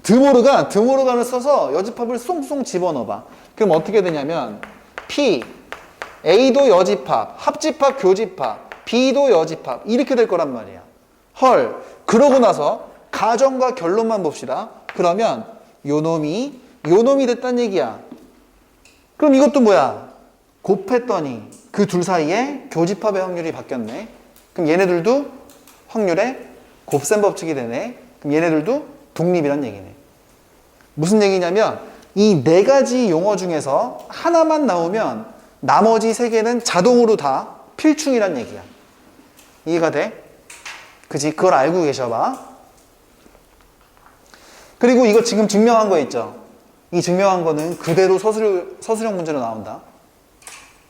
A: 드모르간을 써서 여집합을 쏙쏙 집어넣어봐. 그럼 어떻게 되냐면 P, A도 여집합, 합집합, 교집합, B도 여집합 이렇게 될 거란 말이야. 헐, 그러고 나서 가정과 결론만 봅시다. 그러면 요 놈이 됐단 얘기야. 그럼 이것도 뭐야? 곱했더니 그 둘 사이에 교집합의 확률이 바뀌었네. 그럼 얘네들도 확률에 곱셈 법칙이 되네. 그럼 얘네들도 독립이란 얘기네. 무슨 얘기냐면 이 네 가지 용어 중에서 하나만 나오면 나머지 세 개는 자동으로 다 필충이란 얘기야. 이해가 돼? 그지? 그걸 알고 계셔봐. 그리고 이거 지금 증명한 거 있죠? 이 증명한 거는 그대로 서술형 문제로 나온다.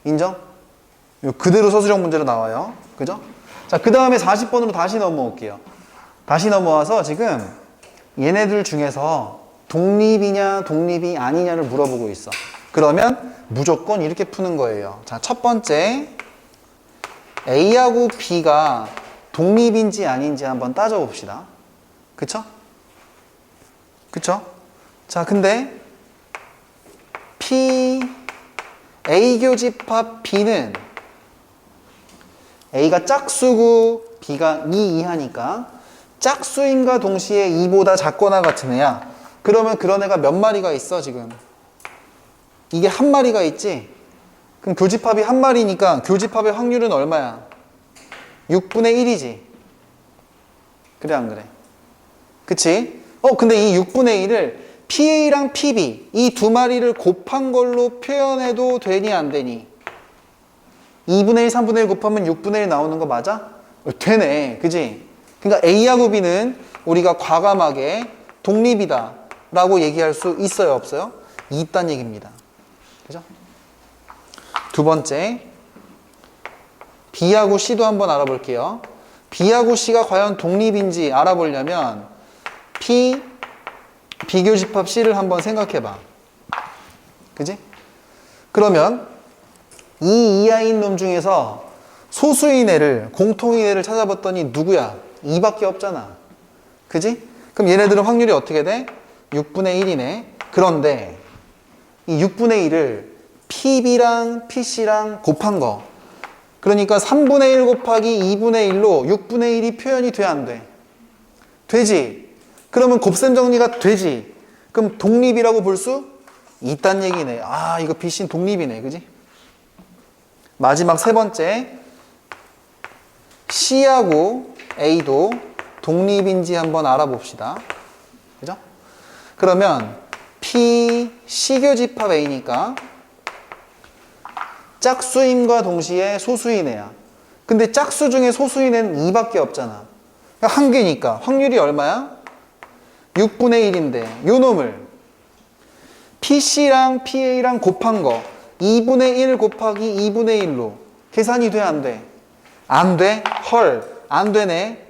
A: 인정? 그대로 서술형 문제로 나와요. 그죠? 자, 그 다음에 40번으로 다시 넘어올게요. 다시 넘어와서 지금 얘네들 중에서 독립이냐 독립이 아니냐를 물어보고 있어. 그러면 무조건 이렇게 푸는 거예요. 자, 첫 번째 A하고 B가 독립인지 아닌지 한번 따져봅시다. 그쵸? 자, 근데 A 교집합 B는 A가 짝수고 B가 2 이하니까 짝수인과 동시에 2보다 작거나 같은 애야. 그러면 그런 애가 몇 마리가 있어 지금? 이게 한 마리가 있지? 그럼 교집합이 한 마리니까 교집합의 확률은 얼마야? 6분의 1이지. 그래 안 그래? 그치? 근데 이 6분의 1을 PA랑 PB 이 두 마리를 곱한 걸로 표현해도 되니 안 되니? 2분의 1, 3분의 1 곱하면 6분의 1 나오는 거 맞아? 되네. 그지? 그러니까 A하고 B는 우리가 과감하게 독립이다 라고 얘기할 수 있어요? 없어요? 있다는 얘기입니다. 그죠? 두 번째 B하고 C도 한번 알아볼게요. B하고 C가 과연 독립인지 알아보려면 비교집합 C를 한번 생각해봐. 그지? 그러면 이 이하인 놈 중에서 소수인 애를, 공통인 애를 찾아봤더니 누구야? 2밖에 없잖아. 그지? 그럼 얘네들은 확률이 어떻게 돼? 6분의 1이네. 그런데 이 6분의 1을 PB랑 PC랑 곱한 거. 그러니까 3분의 1 곱하기 2분의 1로 6분의 1이 표현이 돼, 안 돼? 되지? 그러면 곱셈 정리가 되지? 그럼 독립이라고 볼 수 있단 얘기네. 이거 BC는 독립이네. 그지? 마지막 세 번째. C하고 A도 독립인지 한번 알아봅시다. 그죠? 그러면 P, C교집합 A니까 짝수임과 동시에 소수인 애야. 근데 짝수 중에 소수인 애는 2밖에 없잖아. 그러니까 한 개니까 확률이 얼마야? 6분의 1인데 요 놈을 PC랑 PA랑 곱한 거 2분의 1 곱하기 2분의 1로 계산이 돼, 안 돼? 안 돼? 헐, 안 되네.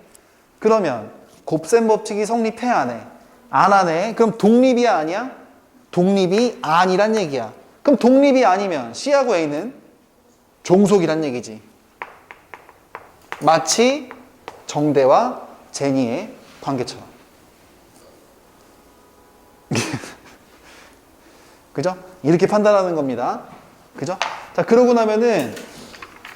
A: 그러면 곱셈 법칙이 성립해, 안 해? 안 하네. 그럼 독립이야, 아니야? 독립이 아니란 얘기야. 그럼 독립이 아니면 C하고 A는 종속이란 얘기지. 마치 정대와 제니의 관계처럼. 그죠? 이렇게 판단하는 겁니다. 그죠? 자, 그러고 나면은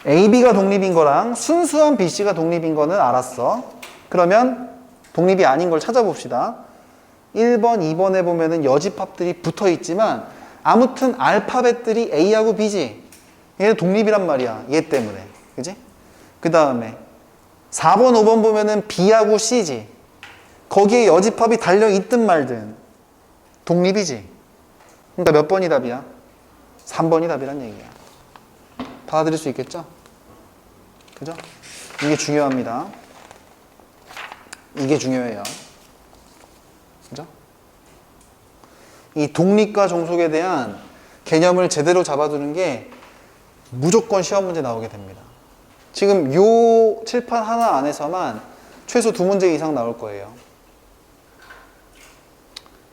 A: AB가 독립인 거랑 순수한 BC가 독립인 거는 알았어. 그러면 독립이 아닌 걸 찾아봅시다. 1번, 2번에 보면은 여집합들이 붙어 있지만 아무튼 알파벳들이 A하고 B지. 얘는 독립이란 말이야. 얘 때문에. 그지? 그 다음에 4번, 5번 보면은 B하고 C지. 거기에 여집합이 달려있든 말든 독립이지. 그러니까 몇 번이 답이야? 3번이 답이란 얘기야. 받아들일 수 있겠죠? 그죠? 이게 중요합니다. 이게 중요해요. 그죠? 이 독립과 종속에 대한 개념을 제대로 잡아두는 게 무조건 시험 문제 나오게 됩니다. 지금 요 칠판 하나 안에서만 최소 2문제 이상 나올 거예요.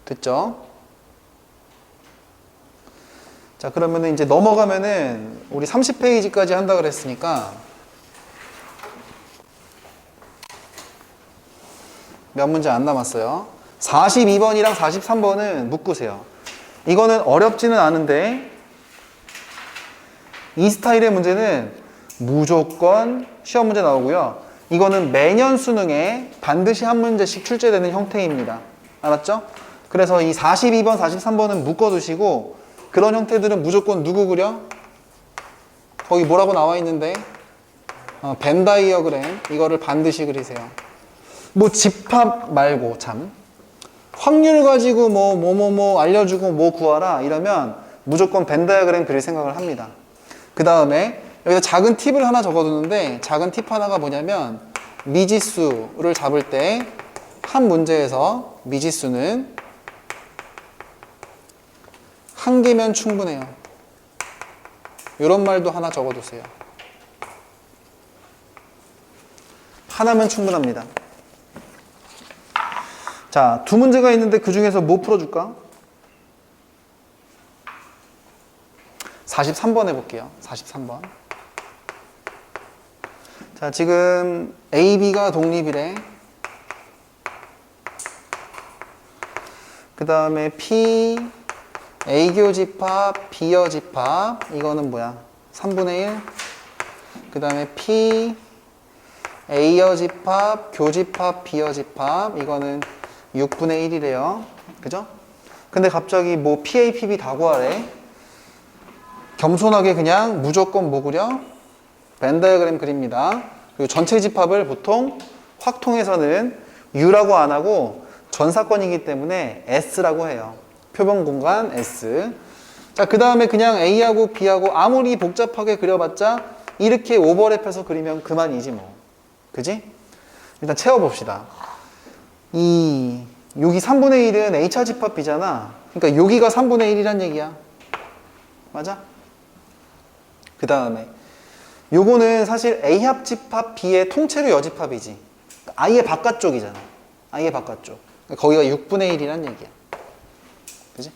A: 됐죠? 자, 그러면은 이제 넘어가면은 우리 30페이지까지 한다 그랬으니까 몇 문제 안 남았어요. 42번이랑 43번은 묶으세요. 이거는 어렵지는 않은데 이 스타일의 문제는 무조건 시험 문제 나오고요. 이거는 매년 수능에 반드시 한 문제씩 출제되는 형태입니다. 알았죠? 그래서 이 42번, 43번은 묶어두시고 그런 형태들은 무조건 누구 그려? 거기 뭐라고 나와 있는데? 벤 다이어그램. 이거를 반드시 그리세요. 뭐 집합 말고 참. 확률 가지고 뭐 알려주고 뭐 구하라 이러면 무조건 벤 다이어그램 그릴 생각을 합니다. 그 다음에 여기다 작은 팁을 하나 적어두는데 작은 팁 하나가 뭐냐면 미지수를 잡을 때 한 문제에서 미지수는 한 개면 충분해요. 이런 말도 하나 적어두세요. 하나면 충분합니다. 자, 2문제가 있는데 그 중에서 뭐 풀어줄까? 43번 해볼게요. 43번. 자, 지금 A, B가 독립이래. 그 다음에 P, A교집합, B여집합. 이거는 뭐야? 3분의 1. 그 다음에 P, A여집합, 교집합, B여집합. 이거는 6분의 1이래요. 그죠? 근데 갑자기 뭐 PA, PB 다 구하래. 겸손하게 그냥 무조건 뭐 그려? 벤 다이어그램 그립니다. 그리고 전체 집합을 보통 확통에서는 U라고 안 하고 전사건이기 때문에 S라고 해요. 표본 공간 S. 자, 그 다음에 그냥 A하고 B하고 아무리 복잡하게 그려봤자 이렇게 오버랩해서 그리면 그만이지 뭐. 그지? 일단 채워봅시다. 여기 3분의 1은 H차 집합 B잖아. 그러니까 여기가 3분의 1이란 얘기야. 맞아? 그 다음에 요거는 사실 A합 집합 B의 통째로 여집합이지. 아예 바깥쪽이잖아. 아예 바깥쪽. 거기가 6분의 1이란 얘기야. 그지?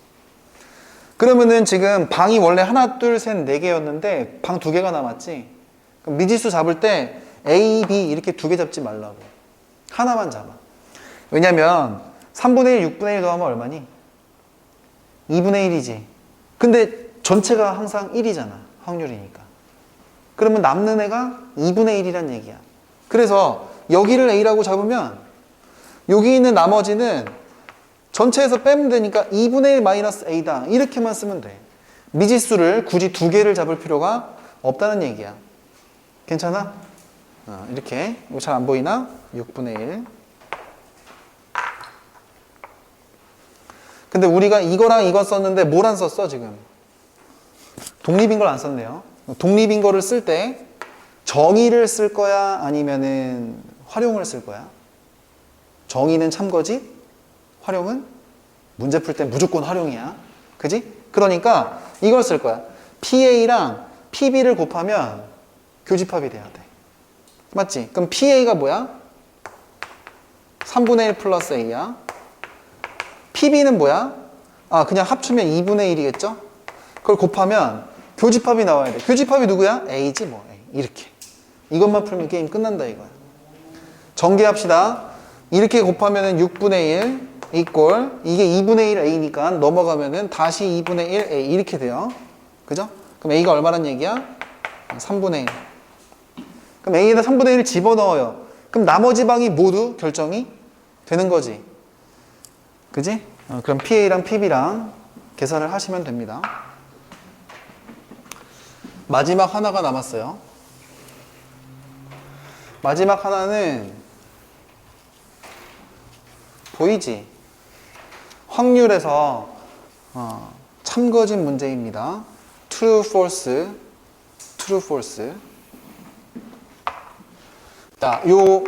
A: 그러면은 지금 방이 원래 하나, 둘, 셋, 네 개였는데 방 2개가 남았지. 그럼 미지수 잡을 때 A, B 이렇게 2개 잡지 말라고. 하나만 잡아. 왜냐면 3분의 1, 6분의 1 더하면 얼마니? 2분의 1이지. 근데 전체가 항상 1이잖아. 확률이니까. 그러면 남는 애가 2분의 1이란 얘기야. 그래서 여기를 A라고 잡으면 여기 있는 나머지는 전체에서 빼면 되니까 2분의 1 마이너스 A다. 이렇게만 쓰면 돼. 미지수를 굳이 2개를 잡을 필요가 없다는 얘기야. 괜찮아? 이렇게. 이거 잘 안 보이나? 6분의 1. 근데 우리가 이거랑 이거 썼는데 뭘 안 썼어, 지금? 독립인 걸 안 썼네요. 독립인 거를 쓸 때 정의를 쓸 거야? 아니면은 활용을 쓸 거야? 정의는 참거지? 활용은? 문제 풀 때 무조건 활용이야. 그지? 그러니까 이걸 쓸 거야. PA랑 PB를 곱하면 교집합이 돼야 돼. 맞지? 그럼 PA가 뭐야? 3분의 1 플러스 A야. PB는 뭐야? 그냥 합치면 2분의 1이겠죠? 그걸 곱하면 교집합이 나와야 돼. 교집합이 누구야? A지 뭐. A. 이렇게. 이것만 풀면 게임 끝난다 이거야. 전개합시다. 이렇게 곱하면은 6분의 1 이꼴 이게 2분의 1 A니까 넘어가면은 다시 2분의 1 A 이렇게 돼요. 그죠? 그럼 A가 얼마란 얘기야? 3분의 1. 그럼 A에다 3분의 1을 집어넣어요. 그럼 나머지 방이 모두 결정이 되는 거지. 그지? 그럼 PA랑 PB랑 계산을 하시면 됩니다. 마지막 하나가 남았어요. 마지막 하나는 보이지? 확률에서 참거진 문제입니다. True, false, true, false. 자, 요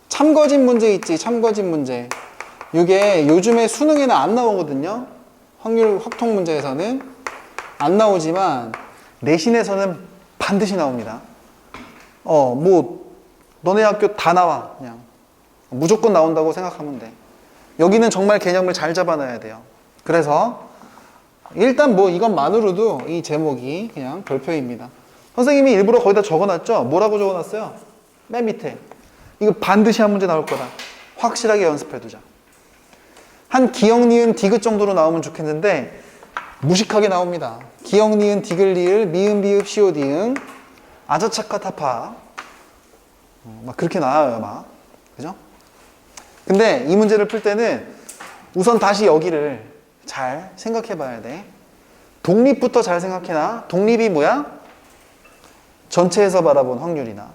A: 참거진 문제 있지? 참거진 문제. 이게 요즘에 수능에는 안 나오거든요. 확률 확통 문제에서는 안 나오지만 내신에서는 반드시 나옵니다. 뭐 너네 학교 다 나와. 그냥 무조건 나온다고 생각하면 돼. 여기는 정말 개념을 잘 잡아놔야 돼요. 그래서 일단 뭐 이것만으로도 이 제목이 그냥 별표입니다. 선생님이 일부러 거기다 적어놨죠? 뭐라고 적어놨어요? 맨 밑에. 이거 반드시 한 문제 나올 거다. 확실하게 연습해두자. 한 기역, 니은, 디귿 정도로 나오면 좋겠는데 무식하게 나옵니다. 기역, 니은, 디귿, 리을, 미음, 비읍, 시오, 디응, 아자차카, 타파. 막 그렇게 나와요, 막. 그죠? 근데 이 문제를 풀 때는 우선 다시 여기를 잘 생각해 봐야 돼. 독립부터 잘 생각해놔. 독립이 뭐야? 전체에서 바라본 확률이나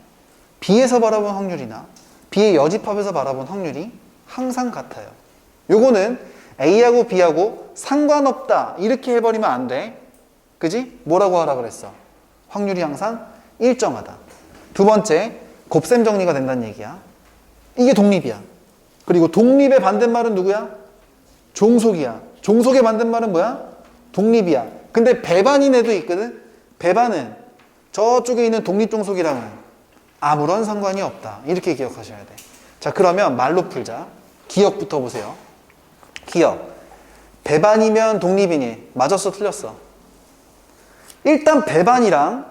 A: B에서 바라본 확률이나 B의 여집합에서 바라본 확률이 항상 같아요. 요거는 A하고 B하고 상관없다 이렇게 해버리면 안 돼. 그지? 뭐라고 하라 그랬어? 확률이 항상 일정하다. 두 번째, 곱셈 정리가 된다는 얘기야. 이게 독립이야. 그리고 독립의 반대말은 누구야? 종속이야. 종속의 반대말은 뭐야? 독립이야. 근데 배반인 애도 있거든? 배반은 저쪽에 있는 독립종속이랑은 아무런 상관이 없다. 이렇게 기억하셔야 돼. 자, 그러면 말로 풀자. 기억부터 보세요. 기억. 배반이면 독립이니? 맞았어, 틀렸어? 일단 배반이랑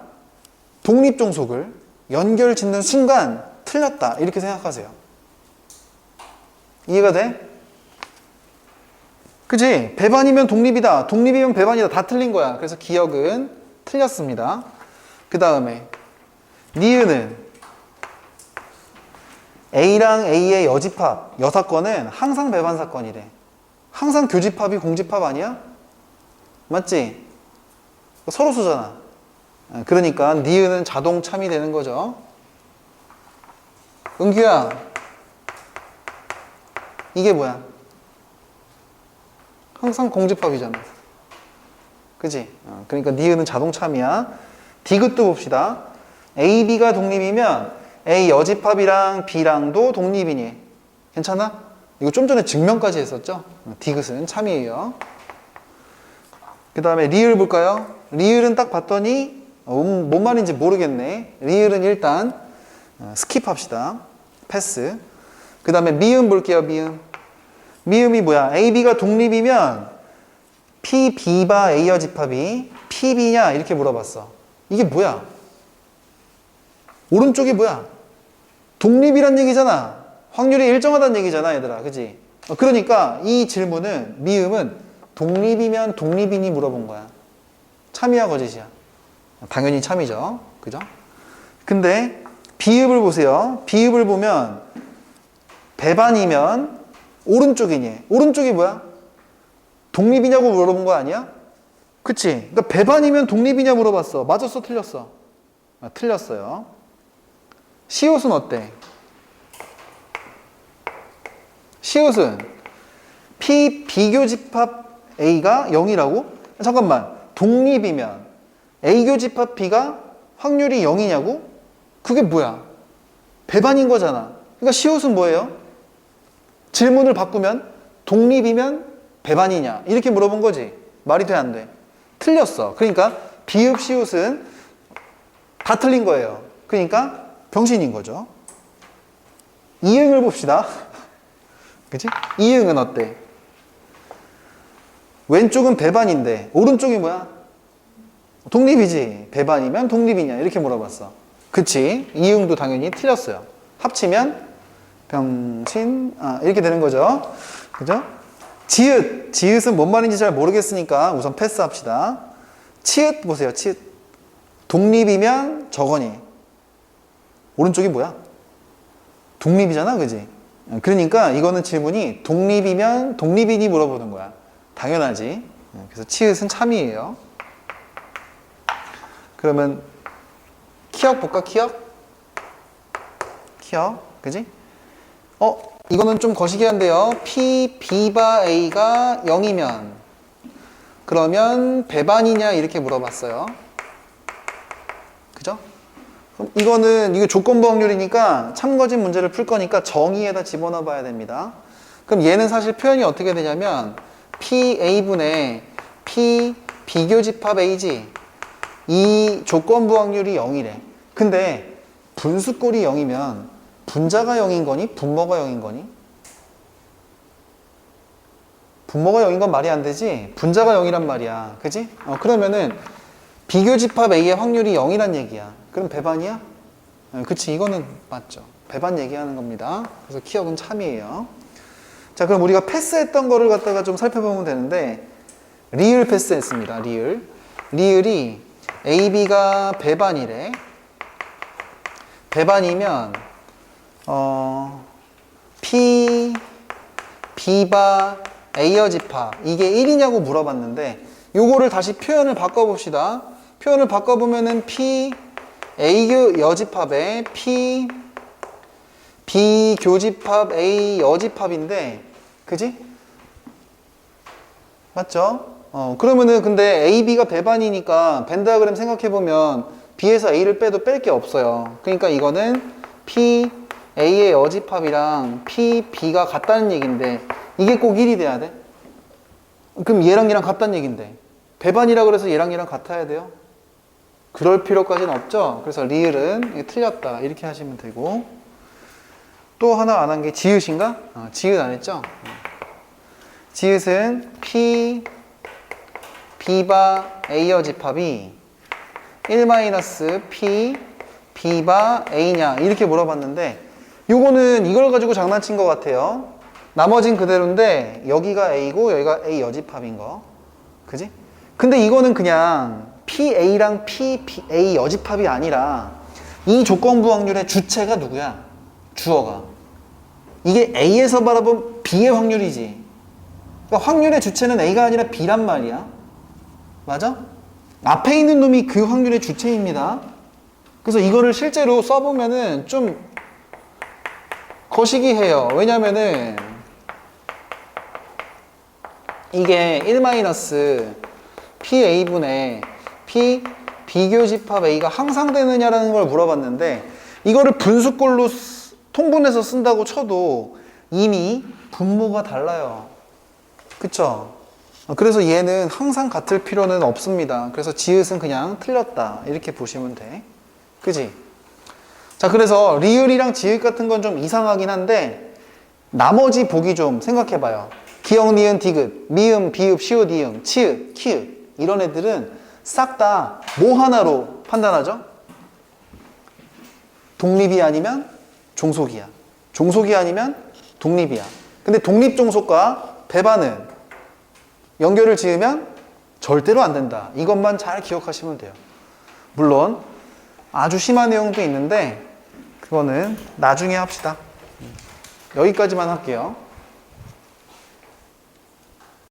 A: 독립종속을 연결 짓는 순간 틀렸다. 이렇게 생각하세요. 이해가 돼? 그치? 배반이면 독립이다. 독립이면 배반이다. 다 틀린 거야. 그래서 기억은 틀렸습니다. 그 다음에 니은은 A랑 A의 여집합, 여사건은 항상 배반 사건이래. 항상 교집합이 공집합 아니야? 맞지? 서로 수잖아. 그러니까 니은은 자동 참이 되는 거죠. 은규야, 이게 뭐야? 항상 공집합이잖아. 그지? 그러니까 니은은 자동 참이야. 디귿도 봅시다. A, B가 독립이면 A 여집합이랑 B랑도 독립이니. 괜찮아? 이거 좀 전에 증명까지 했었죠? 디귿은 참이에요. 그 다음에 리을 볼까요? 리을은 딱 봤더니 뭔 말인지 모르겠네. 리을은 일단 스킵합시다. 패스. 그 다음에 미음 볼게요. 미음. 미음이 뭐야? A, B가 독립이면 P, B바 A 여집합이 PB냐? 이렇게 물어봤어. 이게 뭐야? 오른쪽이 뭐야? 독립이란 얘기잖아. 확률이 일정하다는 얘기잖아, 얘들아. 그지? 그러니까 이 질문은, 미음은 독립이면 독립이니 물어본 거야. 참이야, 거짓이야? 당연히 참이죠. 그죠? 근데 비읍을 보세요. 비읍을 보면 배반이면 오른쪽이니. 오른쪽이 뭐야? 독립이냐고 물어본 거 아니야? 그치? 그러니까 배반이면 독립이냐 물어봤어. 맞았어, 틀렸어? 틀렸어요. 시옷은 어때? 시옷은 P 비교집합 A가 0이라고? 잠깐만, 독립이면 A교집합 B가 확률이 0이냐고? 그게 뭐야? 배반인 거잖아. 그러니까 시옷은 뭐예요? 질문을 바꾸면 독립이면 배반이냐 이렇게 물어본 거지. 말이 돼 안 돼? 틀렸어. 그러니까 비읍 시옷은 다 틀린 거예요. 그러니까 병신인 거죠. 이응을 봅시다. 그치? 이응은 어때? 왼쪽은 배반인데 오른쪽이 뭐야? 독립이지. 배반이면 독립이냐 이렇게 물어봤어. 그치? 이응도 당연히 틀렸어요. 합치면 병신 이렇게 되는 거죠. 그죠? 지읒. 지읒은 뭔 말인지 잘 모르겠으니까 우선 패스합시다. 치읓 보세요. 치읓. 독립이면 저거니. 오른쪽이 뭐야? 독립이잖아. 그지? 그러니까 이거는 질문이 독립이면 독립이니 물어보는 거야. 당연하지. 그래서 치읓은 참이에요. 그러면 키역 볼까? 키역? 그지? 이거는 좀 거시기한데요. P, B바 A가 0이면 그러면 배반이냐 이렇게 물어봤어요. 그죠? 그럼 이거 조건부 확률이니까 참거진 문제를 풀 거니까 정의에다 집어넣어 봐야 됩니다. 그럼 얘는 사실 표현이 어떻게 되냐면 PA분의 P 비교집합 A지. 이 조건부 확률이 0이래. 근데 분수꼴이 0이면 분자가 0인 거니? 분모가 0인 거니? 분모가 0인 건 말이 안 되지? 분자가 0이란 말이야. 그지? 그러면은 비교집합 A의 확률이 0이란 얘기야. 그럼 배반이야? 그치, 이거는 맞죠. 배반 얘기하는 겁니다. 그래서 키역은 참이에요. 자, 그럼 우리가 패스했던 거를 갖다가 좀 살펴보면 되는데 리을 패스했습니다. 리을이 AB가 배반이래. 배반이면 P, B바 A여 집합 이게 1이냐고 물어봤는데 요거를 다시 표현을 바꿔봅시다. 표현을 바꿔보면은 P, A 여집합에 P, B 교집합 A 여집합인데 그지? 맞죠? 그러면은 근데 A, B가 배반이니까 벤 다이어그램 생각해보면 B에서 A를 빼도 뺄 게 없어요. 그러니까 이거는 P, A의 여집합이랑 P, B가 같다는 얘기인데 이게 꼭 1이 돼야 돼? 그럼 얘랑 얘랑 같다는 얘기인데 배반이라 그래서 얘랑 얘랑 같아야 돼요? 그럴 필요까지는 없죠. 그래서 리을은 틀렸다 이렇게 하시면 되고 또 하나 안 한 게 지읒인가? 지읒 안 했죠? 지읒은 P, B바 A여 집합이 1-P, B바 A냐 이렇게 물어봤는데 요거는 이걸 가지고 장난친 것 같아요. 나머진 그대로인데 여기가 A고 여기가 A 여집합인 거. 그지? 근데 이거는 그냥 PA랑 PA 여집합이 아니라 이 조건부 확률의 주체가 누구야? 주어가. 이게 A에서 바라본 B의 확률이지. 그러니까 확률의 주체는 A가 아니라 B란 말이야. 맞아? 앞에 있는 놈이 그 확률의 주체입니다. 그래서 이거를 실제로 써보면은 좀 거시기해요. 왜냐면은 이게 1-PA분의 P 비교집합 A가 항상 되느냐라는 걸 물어봤는데 이거를 분수꼴로 통분해서 쓴다고 쳐도 이미 분모가 달라요. 그쵸? 그래서 얘는 항상 같을 필요는 없습니다. 그래서 지읒은 그냥 틀렸다 이렇게 보시면 돼. 그지? 자, 그래서 리을이랑 지읒 같은 건 좀 이상하긴 한데 나머지 보기 좀 생각해봐요. 기역, 니은, 디귿, 미음, 비읍, 시옷, 이응, 치읓, 키읔 이런 애들은 싹 다 뭐 하나로 판단하죠? 독립이 아니면 종속이야. 종속이 아니면 독립이야. 근데 독립종속과 배반은 연결을 지으면 절대로 안 된다. 이것만 잘 기억하시면 돼요. 물론 아주 심한 내용도 있는데 그거는 나중에 합시다. 여기까지만 할게요.